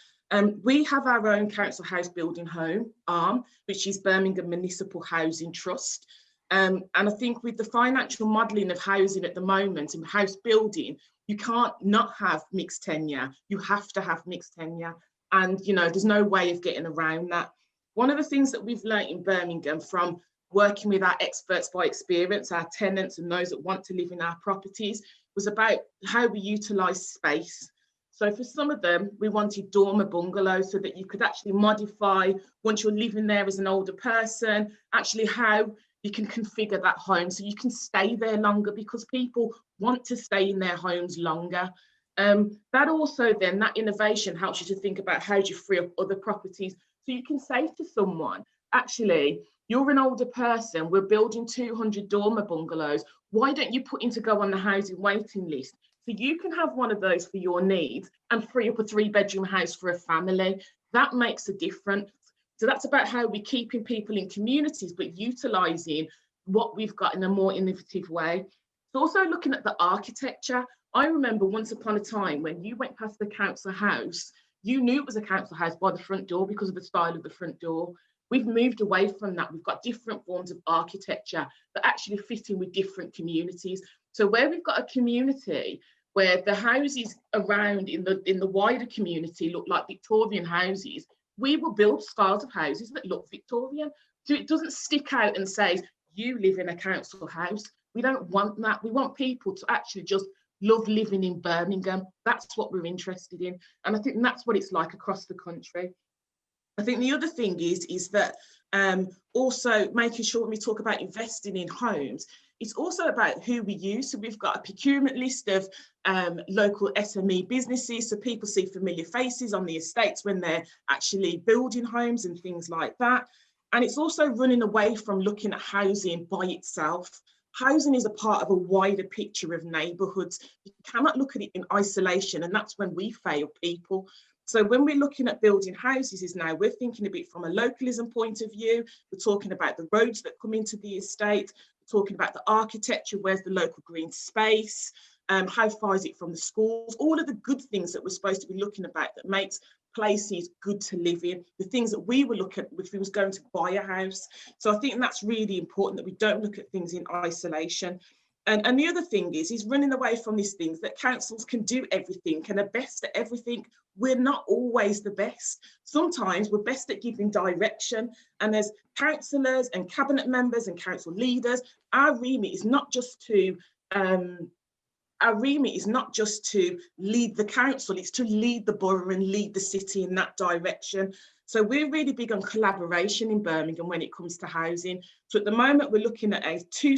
We have our own council house building home arm, which is Birmingham Municipal Housing Trust. And I think with the financial modelling of housing at the moment and house building, you can't not have mixed tenure. You have to have mixed tenure. And, there's no way of getting around that. One of the things that we've learnt in Birmingham from working with our experts by experience, our tenants and those that want to live in our properties, was about how we utilise space. So for some of them, we wanted dormer bungalows so that you could actually modify, once you're living there as an older person, actually how you can configure that home so you can stay there longer, because people want to stay in their homes longer. That also then, that innovation helps you to think about how do you free up other properties. So you can say to someone, actually, you're an older person, we're building 200 dormer bungalows. Why don't you put in to go on the housing waiting list? So you can have one of those for your needs and free up a 3-bedroom house for a family. That makes a difference. So that's about how we're keeping people in communities, but utilising what we've got in a more innovative way. It's also looking at the architecture. I remember once upon a time when you went past the council house, you knew it was a council house by the front door because of the style of the front door. We've moved away from that. We've got different forms of architecture that actually fit in with different communities. So where we've got a community where the houses around in the wider community look like Victorian houses, we will build styles of houses that look Victorian. So it doesn't stick out and say, you live in a council house. We don't want that. We want people to actually just love living in Birmingham. That's what we're interested in. And I think that's what it's like across the country. I think the other thing is that also making sure when we talk about investing in homes, it's also about who we use. So we've got a procurement list of local SME businesses, so people see familiar faces on the estates when they're actually building homes and things like that. And it's also running away from looking at housing by itself. Housing is a part of a wider picture of neighbourhoods. You cannot look at it in isolation, and that's when we fail people. So when we're looking at building houses is now, we're thinking a bit from a localism point of view. We're talking about the roads that come into the estate. We're talking about the architecture, where's the local green space, how far is it from the schools, all of the good things that we're supposed to be looking about that makes places good to live in, the things that we will look at if we was going to buy a house. So I think that's really important, that we don't look at things in isolation. And the other thing is running away from these things that councils can do everything and are best at everything. We're not always the best. Sometimes we're best at giving direction. And as councillors and cabinet members and council leaders, our remit is not just to lead the council, it's to lead the borough and lead the city in that direction. So we're really big on collaboration in Birmingham when it comes to housing. So at the moment, we're looking at two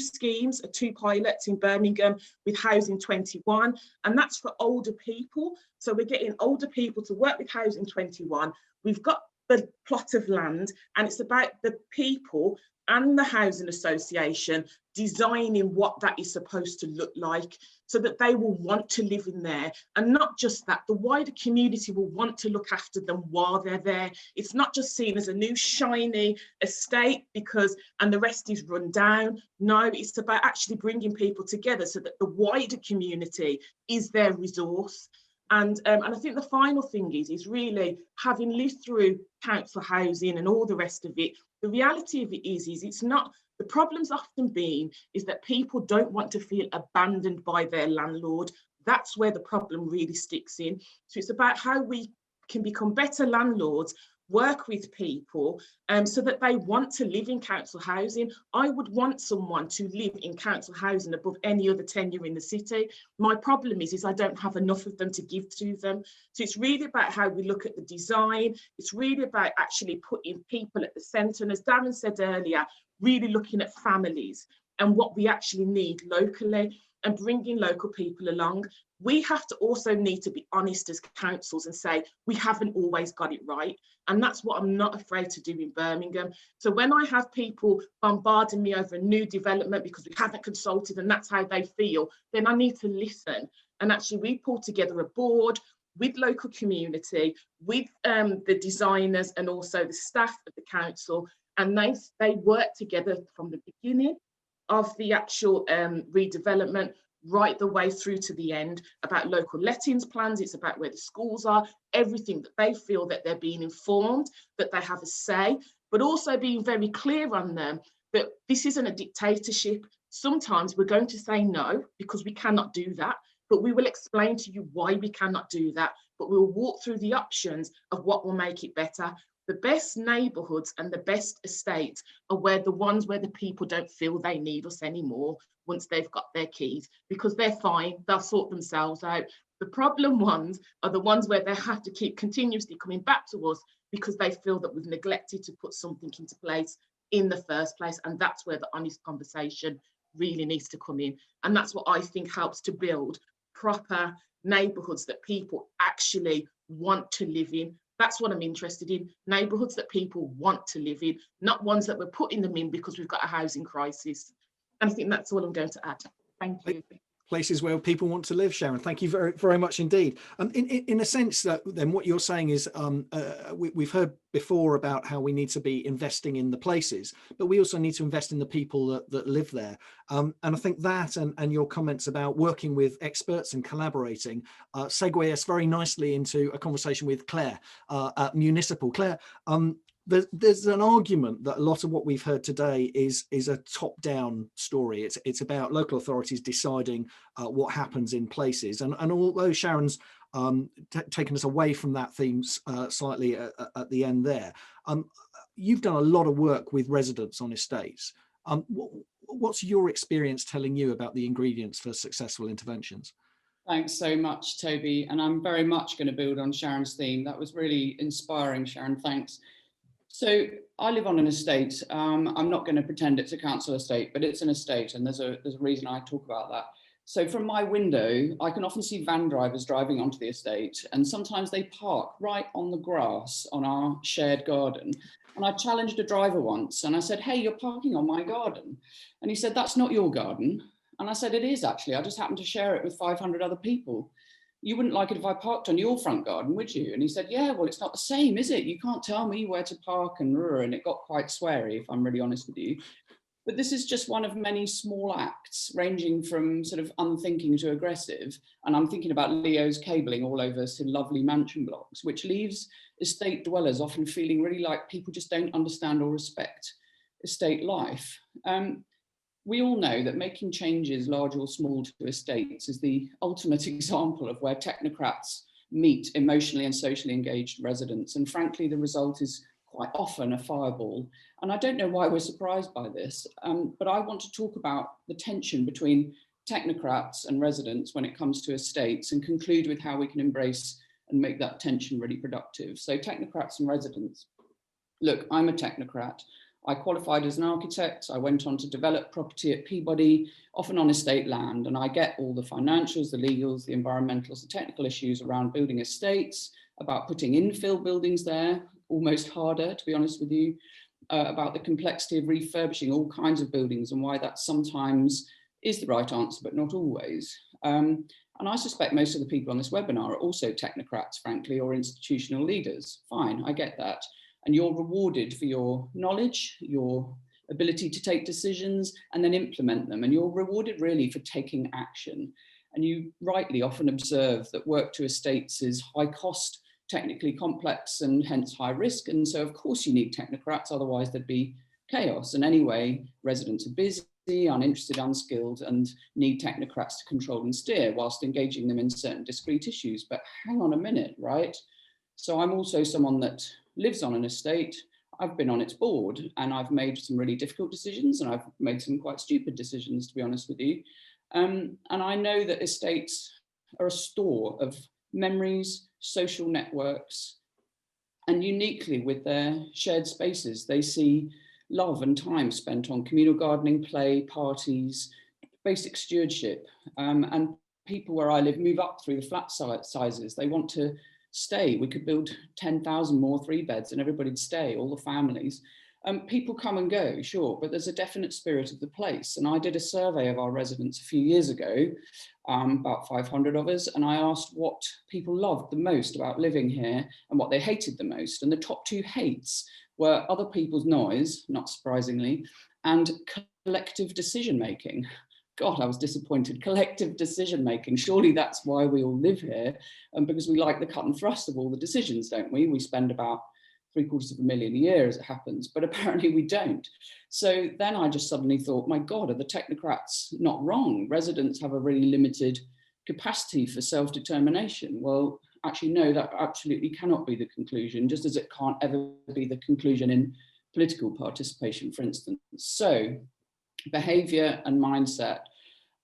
pilots in Birmingham with Housing 21, and that's for older people. So we're getting older people to work with Housing 21. We've got the plot of land, and it's about the people and the housing association designing what that is supposed to look like so that they will want to live in there. And not just that, the wider community will want to look after them while they're there. It's not just seen as a new shiny estate and the rest is run down. No, it's about actually bringing people together so that the wider community is their resource. And I think the final thing is really, having lived through council housing and all the rest of it, the reality of it is it's not, the problem's often been is that people don't want to feel abandoned by their landlord. That's where the problem really sticks in. So it's about how we can become better landlords, work with people so that they want to live in council housing. I would want someone to live in council housing above any other tenure in the city. My problem is I don't have enough of them to give to them. So it's really about how we look at the design. It's really about actually putting people at the centre. And as Darren said earlier, really looking at families and what we actually need locally and bringing local people along. We have to also need to be honest as councils and say, we haven't always got it right. And that's what I'm not afraid to do in Birmingham. So when I have people bombarding me over a new development because we haven't consulted and that's how they feel, then I need to listen. And actually we pull together a board with local community, with the designers and also the staff of the council, and they work together from the beginning of the actual redevelopment right the way through to the end, about local lettings plans. It's about where the schools are, everything that they feel that they're being informed, that they have a say, but also being very clear on them that this isn't a dictatorship. Sometimes we're going to say no because we cannot do that, but we will explain to you why we cannot do that, but we'll walk through the options of what will make it better. The best neighbourhoods and the best estates are the ones where the people don't feel they need us anymore once they've got their keys, because they're fine, they'll sort themselves out. The problem ones are the ones where they have to keep continuously coming back to us because they feel that we've neglected to put something into place in the first place. And that's where the honest conversation really needs to come in. And that's what I think helps to build proper neighbourhoods that people actually want to live in. That's what I'm interested in, neighbourhoods that people want to live in, not ones that we're putting them in because we've got a housing crisis. And I think that's all I'm going to add. Thank you. Places where people want to live, Sharon. Thank you very, very much indeed. In a sense that then what you're saying is we've heard before about how we need to be investing in the places, but we also need to invest in the people that live there. And I think that and your comments about working with experts and collaborating segue us very nicely into a conversation with Claire at Municipal. Claire, there's an argument that a lot of what we've heard today is a top-down story. It's about local authorities deciding what happens in places. And although Sharon's taken us away from that theme slightly at the end there, you've done a lot of work with residents on estates. What's your experience telling you about the ingredients for successful interventions? Thanks so much, Toby. And I'm very much going to build on Sharon's theme. That was really inspiring, Sharon. Thanks. So I live on an estate. I'm not going to pretend it's a council estate, but it's an estate, and there's a reason I talk about that. So from my window, I can often see van drivers driving onto the estate, and sometimes they park right on the grass on our shared garden. And I challenged a driver once, and I said, "Hey, you're parking on my garden." And he said, "That's not your garden." And I said, "It is actually. I just happen to share it with 500 other people. You wouldn't like it if I parked on your front garden, would you?" And he said, "Yeah, well, it's not the same, is it? You can't tell me where to park," and it got quite sweary, if I'm really honest with you. But this is just one of many small acts, ranging from sort of unthinking to aggressive. And I'm thinking about Leo's cabling all over some lovely mansion blocks, which leaves estate dwellers often feeling really like people just don't understand or respect estate life. We all know that making changes, large or small, to estates is the ultimate example of where technocrats meet emotionally and socially engaged residents. And frankly, the result is quite often a fireball. And I don't know why we're surprised by this, but I want to talk about the tension between technocrats and residents when it comes to estates, and conclude with how we can embrace and make that tension really productive. So technocrats and residents. Look, I'm a technocrat. I qualified as an architect. I went on to develop property at Peabody, often on estate land, and I get all the financials, the legals, the environmentals, the technical issues around building estates, about putting infill buildings there, almost harder, to be honest with you, about the complexity of refurbishing all kinds of buildings and why that sometimes is the right answer, but not always. And I suspect most of the people on this webinar are also technocrats, frankly, or institutional leaders. Fine, I get that. And you're rewarded for your knowledge, your ability to take decisions and then implement them. And you're rewarded really for taking action. And you rightly often observe that work to estates is high cost, technically complex, and hence high risk. And so of course you need technocrats, otherwise there'd be chaos. And anyway, residents are busy, uninterested, unskilled, and need technocrats to control and steer whilst engaging them in certain discrete issues. But hang on a minute, right? So I'm also someone that lives on an estate. I've been on its board, and I've made some really difficult decisions, and I've made some quite stupid decisions, to be honest with you. And I know that estates are a store of memories, social networks, and uniquely with their shared spaces, they see love and time spent on communal gardening, play, parties, basic stewardship. And people where I live move up through the flat sizes. They want to stay. We could build 10,000 more 3-beds and everybody'd stay, all the families. People come and go, sure, but there's a definite spirit of the place. And I did a survey of our residents a few years ago, about 500 of us, and I asked what people loved the most about living here and what they hated the most. And the top 2 hates were other people's noise, not surprisingly, and collective decision-making. God, I was disappointed. Collective decision-making. Surely that's why we all live here, because we like the cut and thrust of all the decisions, don't we? We spend about $750,000 a year as it happens, but apparently we don't. So then I just suddenly thought, my God, are the technocrats not wrong? Residents have a really limited capacity for self-determination. Well, actually, no, that absolutely cannot be the conclusion, just as it can't ever be the conclusion in political participation, for instance. So behavior and mindset.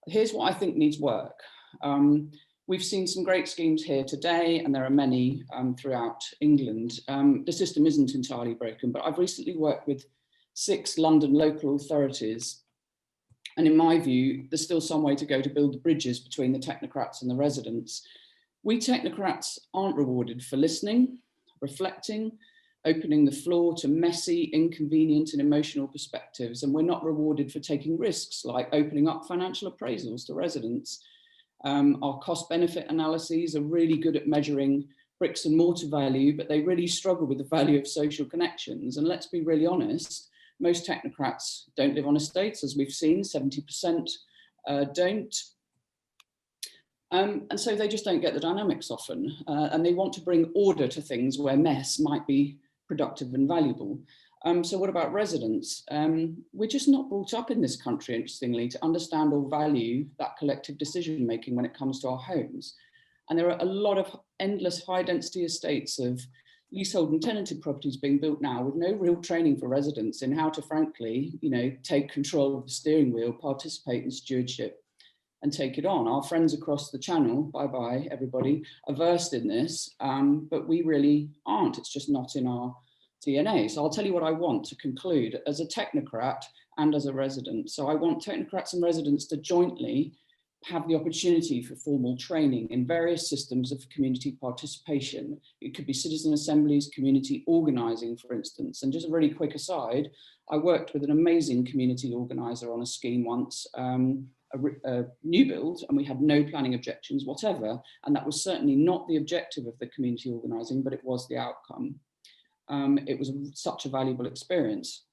Here's what I think needs work. We've seen some great schemes here today, and there are many throughout England. The system isn't entirely broken, but I've recently worked with 6 London local authorities. And in my view, there's still some way to go to build the bridges between the technocrats and the residents. We technocrats aren't rewarded for listening, reflecting, opening the floor to messy, inconvenient and emotional perspectives. And we're not rewarded for taking risks like opening up financial appraisals to residents. Our cost benefit analyses are really good at measuring bricks and mortar value, but they really struggle with the value of social connections. And let's be really honest, most technocrats don't live on estates, as we've seen, 70% don't. And so they just don't get the dynamics often. And they want to bring order to things where mess might be productive and valuable. So what about residents? We're just not brought up in this country, interestingly, to understand or value that collective decision making when it comes to our homes. And there are a lot of endless high density estates of leasehold and tenanted properties being built now with no real training for residents in how to, frankly, take control of the steering wheel, participate in stewardship and take it on. Our friends across the channel, bye-bye everybody, are versed in this, but we really aren't. It's just not in our DNA. So I'll tell you what I want to conclude as a technocrat and as a resident. So I want technocrats and residents to jointly have the opportunity for formal training in various systems of community participation. It could be citizen assemblies, community organising, for instance. And just a really quick aside, I worked with an amazing community organiser on a scheme once, a new build, and we had no planning objections whatever. And that was certainly not the objective of the community organising, but it was the outcome. It was such a valuable experience.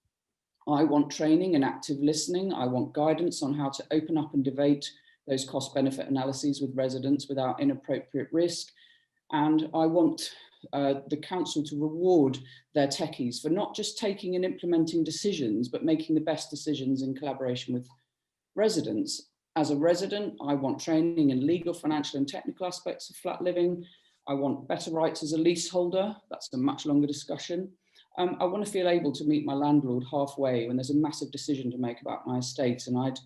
I want training and active listening. I want guidance on how to open up and debate those cost benefit analyses with residents without inappropriate risk. And I want the council to reward their techies for not just taking and implementing decisions, but making the best decisions in collaboration with residents. As a resident, I want training in legal, financial and technical aspects of flat living. I want better rights as a leaseholder. That's a much longer discussion. I want to feel able to meet my landlord halfway when there's a massive decision to make about my estate, and I'd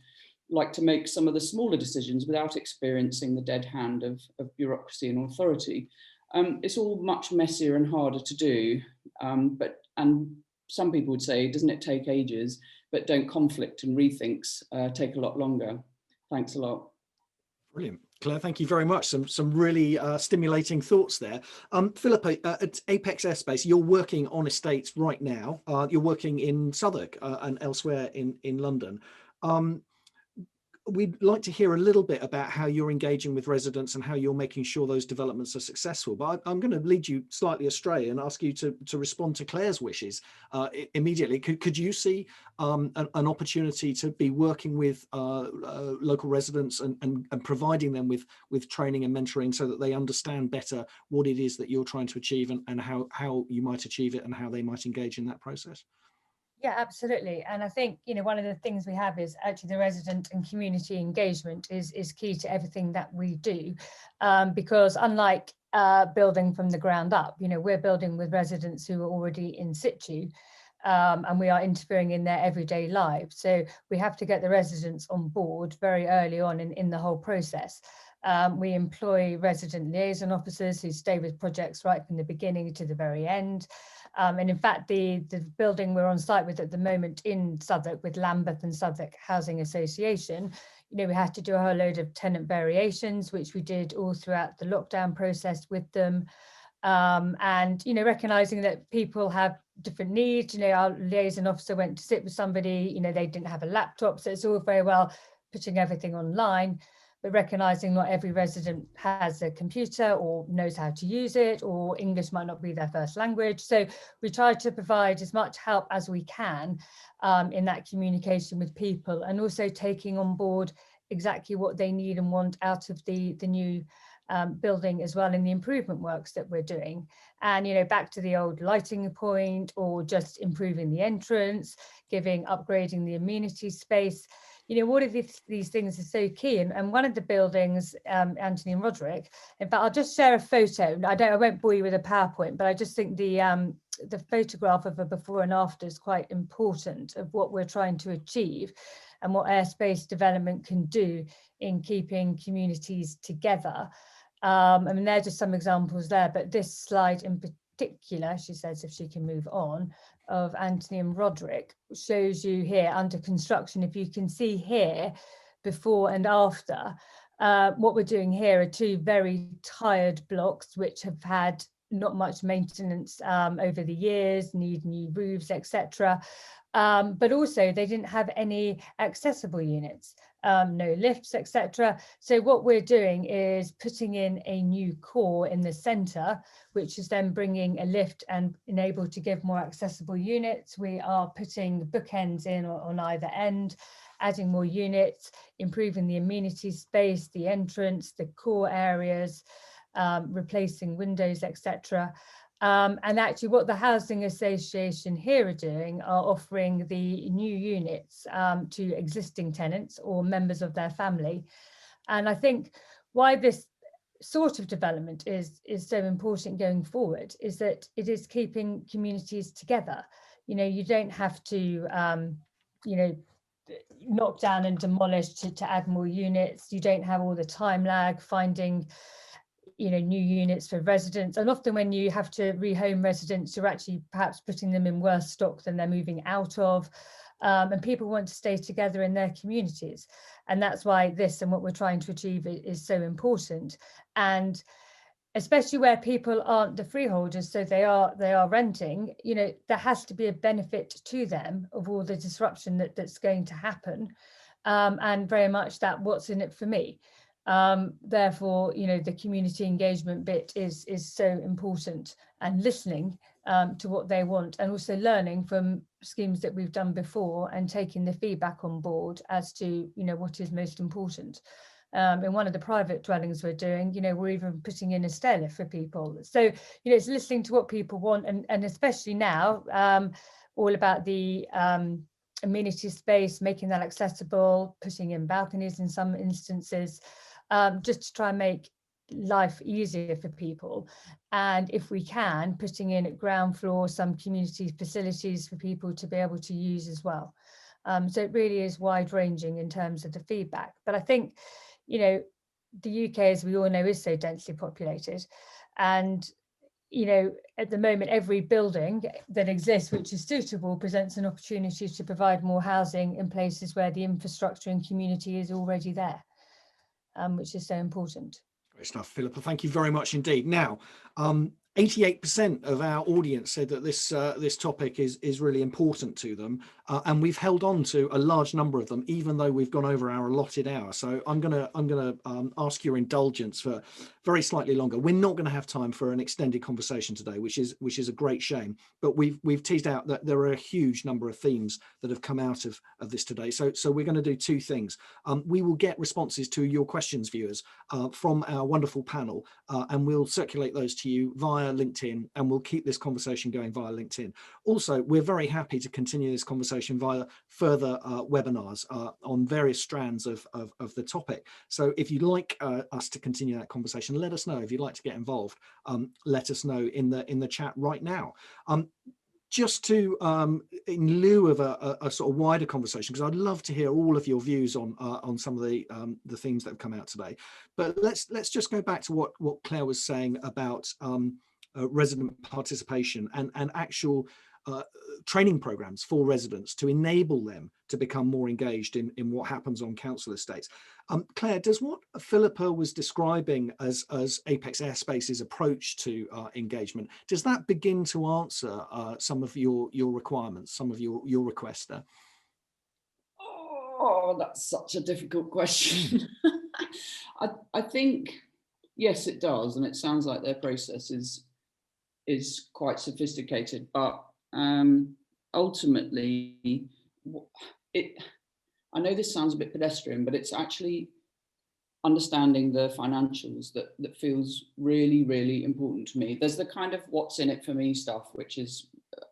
like to make some of the smaller decisions without experiencing the dead hand of bureaucracy and authority. It's all much messier and harder to do, and some people would say, doesn't it take ages? But don't conflict and rethinks take a lot longer. Thanks a lot. Brilliant. Claire, thank you very much. Some really stimulating thoughts there. Philip, at Apex Airspace, you're working on estates right now. You're working in Southwark and elsewhere in London. We'd like to hear a little bit about how you're engaging with residents and how you're making sure those developments are successful. But I'm going to lead you slightly astray and ask you to respond to Claire's wishes immediately. Could you see an opportunity to be working with local residents and providing them with training and mentoring so that they understand better what it is that you're trying to achieve and how you might achieve it and how they might engage in that process? Yeah, absolutely. And I think, one of the things we have is actually the resident and community engagement is key to everything that we do, because unlike building from the ground up, we're building with residents who are already in situ, and we are interfering in their everyday lives. So we have to get the residents on board very early on in the whole process. We employ resident liaison officers who stay with projects right from the beginning to the very end. And in fact, the building we're on site with at the moment in Southwark with Lambeth and Southwark Housing Association, we had to do a whole load of tenant variations, which we did all throughout the lockdown process with them. And, recognising that people have different needs, our liaison officer went to sit with somebody, they didn't have a laptop. So it's all very well putting everything online, but recognising not every resident has a computer or knows how to use it, or English might not be their first language. So we try to provide as much help as we can in that communication with people, and also taking on board exactly what they need and want out of the new building as well in the improvement works that we're doing. And back to the old lighting point, or just improving the entrance, upgrading the amenity space. All of these things are so key. And one of the buildings, Anthony and Roderick, in fact, I'll just share a photo. I won't bore you with a PowerPoint, but I just think the photograph of a before and after is quite important of what we're trying to achieve and what airspace development can do in keeping communities together. There are just some examples there, but this slide in particular, she says if she can move on, of Anthony and Roderick shows you here under construction. If you can see here before and after, what we're doing here are two very tired blocks which have had not much maintenance over the years, need new roofs, etc. But also they didn't have any accessible units, no lifts, etc. So what we're doing is putting in a new core in the centre, which is then bringing a lift and enabled to give more accessible units. We are putting bookends in on either end, adding more units, improving the amenity space, the entrance, the core areas, replacing windows, etc. And actually what the Housing Association here are doing are offering the new units to existing tenants or members of their family. And I think why this sort of development is so important going forward is that it is keeping communities together. You know, you don't have to, you know, knock down and demolish to add more units. You don't have all the time lag finding, you know, new units for residents. And often when you have to rehome residents, you're actually perhaps putting them in worse stock than they're moving out of. And people want to stay together in their communities. And that's why this and what we're trying to achieve is so important. And especially where people aren't the freeholders, so they are renting, you know, there has to be a benefit to them of all the disruption that's going to happen. And very much that what's in it for me. Therefore, you know, the community engagement bit is so important, and listening to what they want, and also learning from schemes that we've done before and taking the feedback on board as to, you know, what is most important. In one of the private dwellings we're doing, you know, we're even putting in a stair lift for people. So, you know, it's listening to what people want, and especially now, all about the amenity space, making that accessible, putting in balconies in some instances, just to try and make life easier for people. And if we can, putting in at ground floor some community facilities for people to be able to use as well. So it really is wide ranging in terms of the feedback. But I think, you know, the UK, as we all know, is so densely populated. And, you know, at the moment, every building that exists which is suitable presents an opportunity to provide more housing in places where the infrastructure and community is already there, which is so important. Great stuff, Philippa. Thank you very much indeed. Now, 88% of our audience said that this topic is really important to them, and we've held on to a large number of them, even though we've gone over our allotted hour. So I'm gonna ask your indulgence for very slightly longer. We're not going to have time for an extended conversation today, which is a great shame. But we've teased out that there are a huge number of themes that have come out of this today. So we're going to do two things. We will get responses to your questions, viewers, from our wonderful panel, and we'll circulate those to you via LinkedIn, and we'll keep this conversation going via LinkedIn. Also, we're very happy to continue this conversation via further webinars on various strands of the topic. So if you'd like us to continue that conversation, let us know. If you'd like to get involved, let us know in the chat right now. Just to, in lieu of a sort of wider conversation, because I'd love to hear all of your views on some of the themes that have come out today. But let's just go back to what Claire was saying about resident participation and actual training programs for residents to enable them to become more engaged in what happens on council estates. Claire, does what Philippa was describing as Apex Airspace's approach to engagement, does that begin to answer some of your requirements, some of your requests there? Oh, that's such a difficult question. I think, yes, it does. And it sounds like their process is quite sophisticated, but ultimately, I know this sounds a bit pedestrian, but it's actually understanding the financials that feels really, really important to me. There's the kind of what's in it for me stuff, which is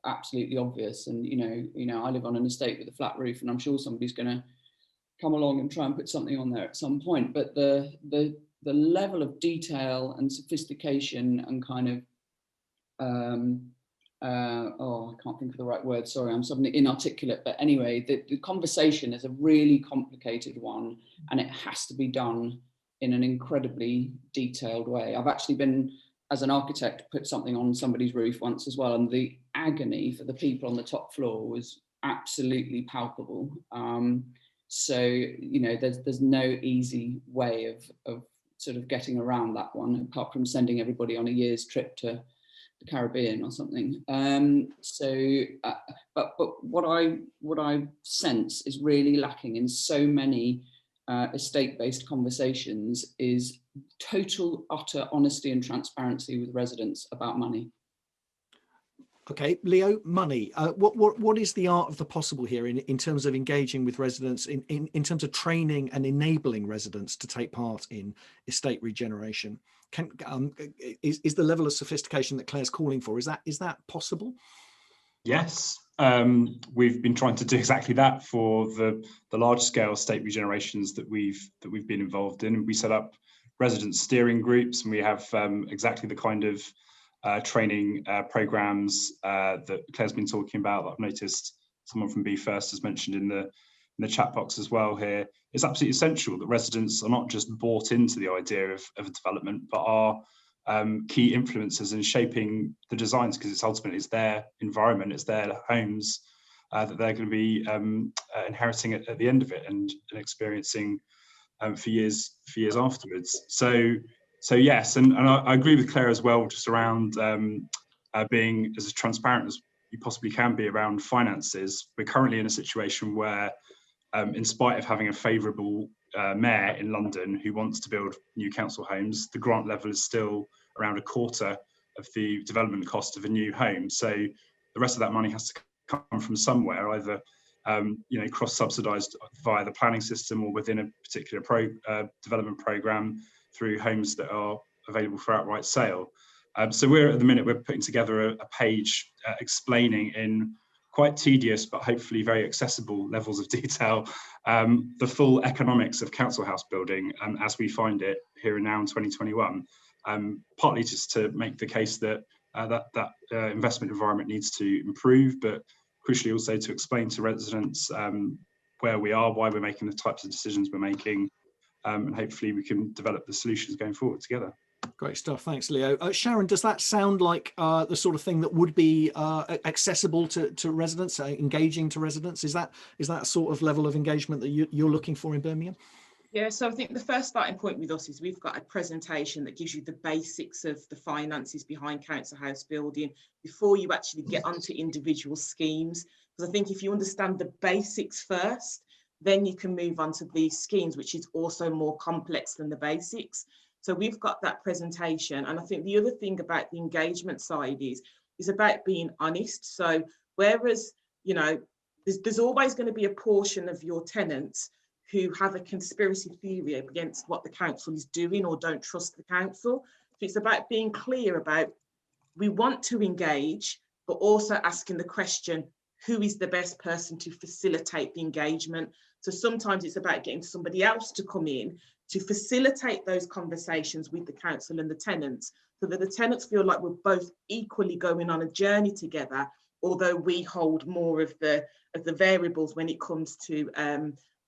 absolutely obvious. And, you know, I live on an estate with a flat roof, and I'm sure somebody's going to come along and try and put something on there at some point. But the level of detail and sophistication and kind of, I can't think of the right word, sorry, I'm suddenly inarticulate, but anyway, the conversation is a really complicated one, and it has to be done in an incredibly detailed way. I've actually been, as an architect, put something on somebody's roof once as well, and the agony for the people on the top floor was absolutely palpable. So, you know, there's no easy way of sort of getting around that one, apart from sending everybody on a year's trip to the Caribbean or something. But what I sense is really lacking in so many estate-based conversations is total, utter honesty and transparency with residents about money. Okay, Leo, money. What is the art of the possible here in terms of engaging with residents, in terms of training and enabling residents to take part in estate regeneration? is the level of sophistication that Claire's calling for, is that possible? Yes, we've been trying to do exactly that for the large scale estate regenerations that we've been involved in. We set up resident steering groups, and we have exactly the kind of training programs that Claire's been talking about. That I've noticed someone from Be First has mentioned in the chat box as well here. It's absolutely essential that residents are not just bought into the idea of a development, but are key influencers in shaping the designs, because it's ultimately their environment, it's their homes that they're going to be inheriting at the end of it and experiencing for years afterwards. So yes, and I agree with Claire as well, just around being as transparent as you possibly can be around finances. We're currently in a situation where, in spite of having a favourable mayor in London who wants to build new council homes, the grant level is still around a quarter of the development cost of a new home. So the rest of that money has to come from somewhere, either cross-subsidised via the planning system or within a particular development programme through homes that are available for outright sale. So we're putting together a page explaining in quite tedious but hopefully very accessible levels of detail the full economics of council house building as we find it here and now in 2021. Partly just to make the case that that investment environment needs to improve, but crucially also to explain to residents where we are, why we're making the types of decisions we're making, and hopefully we can develop the solutions going forward together. Great stuff. Thanks, Leo. Sharon, does that sound like the sort of thing that would be accessible to residents, engaging to residents? Is that sort of level of engagement that you're looking for in Birmingham? Yeah, so I think the first starting point with us is we've got a presentation that gives you the basics of the finances behind council house building before you actually get onto individual schemes. Because I think if you understand the basics first, then you can move on to these schemes, which is also more complex than the basics. So we've got that presentation. And I think the other thing about the engagement side is about being honest. So whereas, there's always going to be a portion of your tenants who have a conspiracy theory against what the council is doing or don't trust the council. So it's about being clear about, we want to engage, but also asking the question, who is the best person to facilitate the engagement? So sometimes it's about getting somebody else to come in to facilitate those conversations with the council and the tenants, so that the tenants feel like we're both equally going on a journey together, although we hold more of the variables when it comes to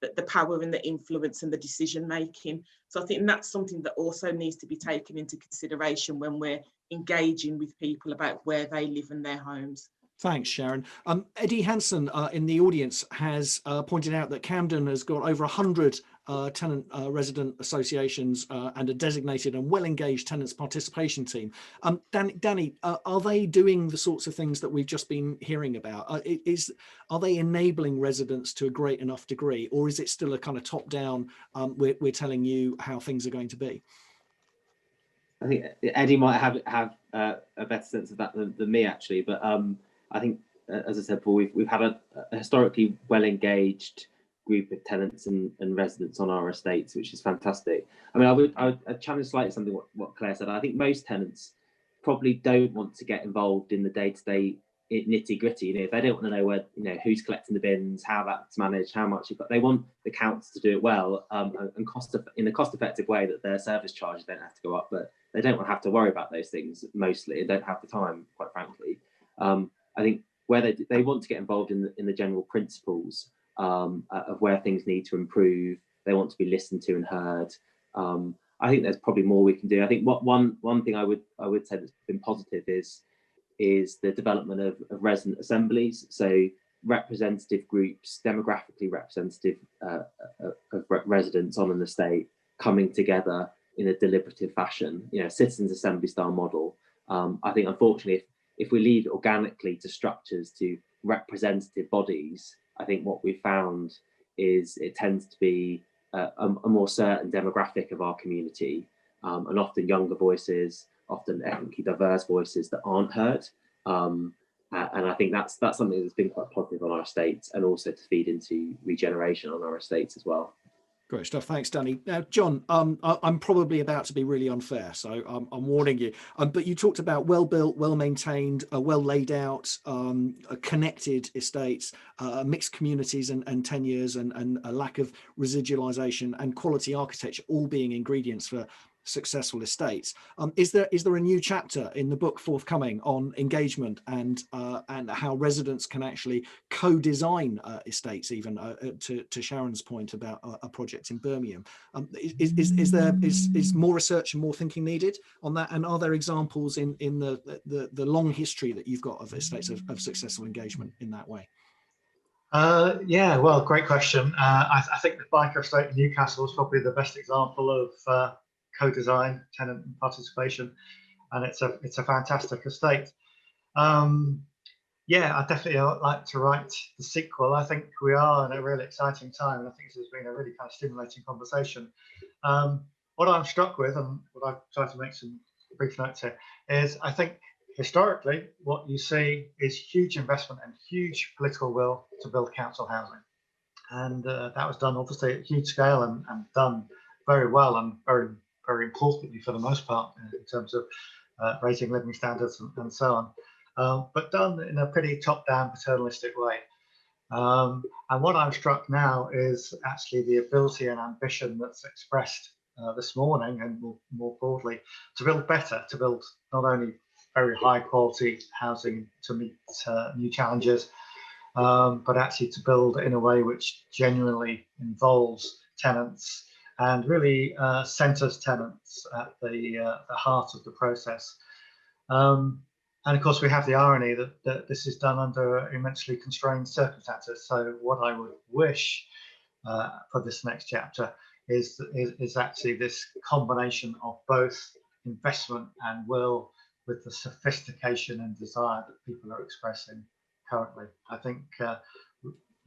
the power and the influence and the decision making. So I think that's something that also needs to be taken into consideration when we're engaging with people about where they live in their homes. Thanks, Sharon. Eddie Hansen in the audience has pointed out that Camden has got over 100 tenant resident associations and a designated and well-engaged tenants participation team. Danny, are they doing the sorts of things that we've just been hearing about? Are they enabling residents to a great enough degree, or is it still a kind of top-down, we're telling you how things are going to be? I think Eddie might have a better sense of that than me, actually, but I think, as I said, Paul, we've had a historically well-engaged group of tenants and residents on our estates, which is fantastic. I mean, I would challenge slightly something what Claire said. I think most tenants probably don't want to get involved in the day-to-day nitty-gritty. If they don't want to know where, who's collecting the bins, how that's managed, how much you've got, they want the council to do it well and in a cost-effective way, that their service charges don't have to go up, but they don't want to have to worry about those things mostly, and don't have the time, quite frankly. I think where they want to get involved in the general principles of where things need to improve, they want to be listened to and heard. I think there's probably more we can do. I think one thing I would say that's been positive is the development of resident assemblies. So representative groups, demographically representative of residents on an estate coming together in a deliberative fashion, citizens assembly style model. I think unfortunately, if we leave it organically to structures, to representative bodies, I think what we found is it tends to be a more certain demographic of our community, and often younger voices, often ethnically diverse voices that aren't heard. And I think that's something that's been quite positive on our estates, and also to feed into regeneration on our estates as well. Great stuff. Thanks, Danny. Now, John, I'm probably about to be really unfair, so I'm warning you. But you talked about well-built, well-maintained, well laid out, connected estates, mixed communities and tenures, and a lack of residualisation and quality architecture, all being ingredients for successful estates. Is there a new chapter in the book forthcoming on engagement and how residents can actually co-design estates, even to Sharon's point about a project in Birmingham? Is more research and more thinking needed on that? And are there examples in the long history that you've got of estates of successful engagement in that way? Yeah, well, great question. I think the Biker estate in Newcastle is probably the best example of co-design, tenant participation, and it's a fantastic estate. Yeah, I definitely like to write the sequel. I think we are in a really exciting time, and I think this has been a really kind of stimulating conversation. What I'm struck with, and what I've tried to make some brief notes here, is I think historically what you see is huge investment and huge political will to build council housing, and that was done obviously at huge scale and done very well and very importantly for the most part in terms of raising living standards and so on, but done in a pretty top-down paternalistic way. And what I'm struck now is actually the ability and ambition that's expressed this morning and more broadly to build better, to build not only very high quality housing to meet new challenges, but actually to build in a way which genuinely involves tenants and really centres tenants at the heart of the process. And of course, we have the irony that this is done under immensely constrained circumstances. So what I would wish for this next chapter is actually this combination of both investment and will with the sophistication and desire that people are expressing currently. I think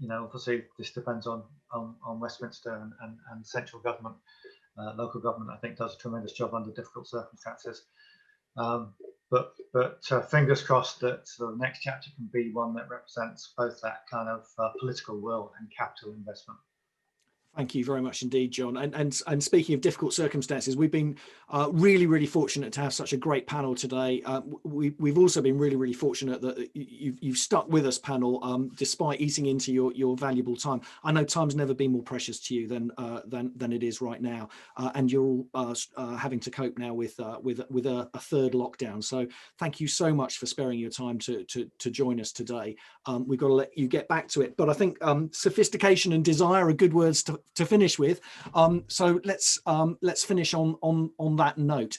obviously this depends on Westminster and central government. Local government, I think, does a tremendous job under difficult circumstances. But fingers crossed that the next chapter can be one that represents both that kind of political will and capital investment. Thank you very much indeed, John. And speaking of difficult circumstances, we've been really fortunate to have such a great panel today. We've also been really fortunate that you've stuck with us, panel, despite eating into your valuable time. I know time's never been more precious to you than it is right now, and you're all having to cope now with a third lockdown. So thank you so much for sparing your time to join us today. We've got to let you get back to it, but I think sophistication and desire are good words to finish with. So let's finish on that note.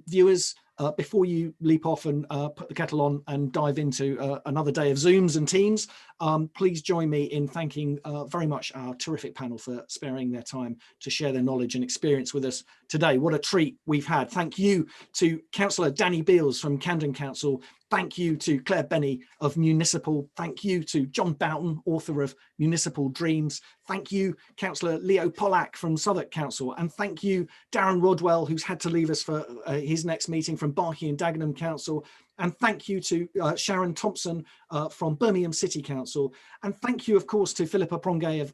Viewers, before you leap off and put the kettle on and dive into another day of Zooms and Teams, please join me in thanking very much our terrific panel for sparing their time to share their knowledge and experience with us today. What a treat we've had. Thank you to Councillor Danny Beals from Camden Council. Thank you to Claire Benny of Municipal. Thank you to John Boughton, author of Municipal Dreams. Thank you, Councillor Leo Pollack from Southwark Council. And thank you, Darren Rodwell, who's had to leave us for his next meeting, from Barking and Dagenham Council. And thank you to Sharon Thompson from Birmingham City Council. And thank you, of course, to Philippa Prongay of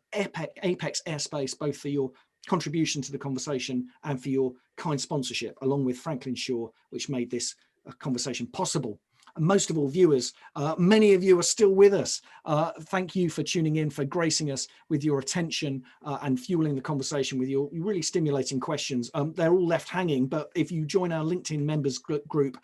Apex Airspace, both for your contribution to the conversation and for your kind sponsorship, along with Franklin Shaw, which made this conversation possible. And most of all, viewers, many of you are still with us. Thank you for tuning in, for gracing us with your attention and fueling the conversation with your really stimulating questions. They're all left hanging, but if you join our LinkedIn members group,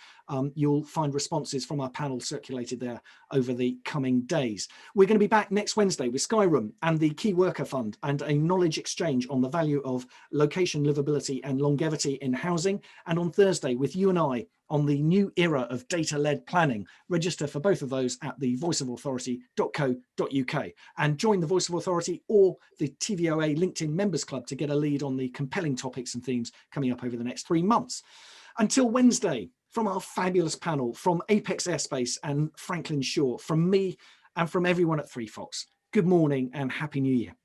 you'll find responses from our panel circulated there over the coming days. We're going to be back next Wednesday with Skyroom and the Key Worker Fund and a knowledge exchange on the value of location, livability and longevity in housing. And on Thursday with you and I on the new era of data-led planning. Register for both of those at the voiceofauthority.co.uk and join the Voice of Authority or the TVOA LinkedIn Members Club to get a lead on the compelling topics and themes coming up over the next 3 months. Until Wednesday, from our fabulous panel, from Apex Airspace and Franklin Shaw, from me and from everyone at 3 Fox, good morning and Happy New Year.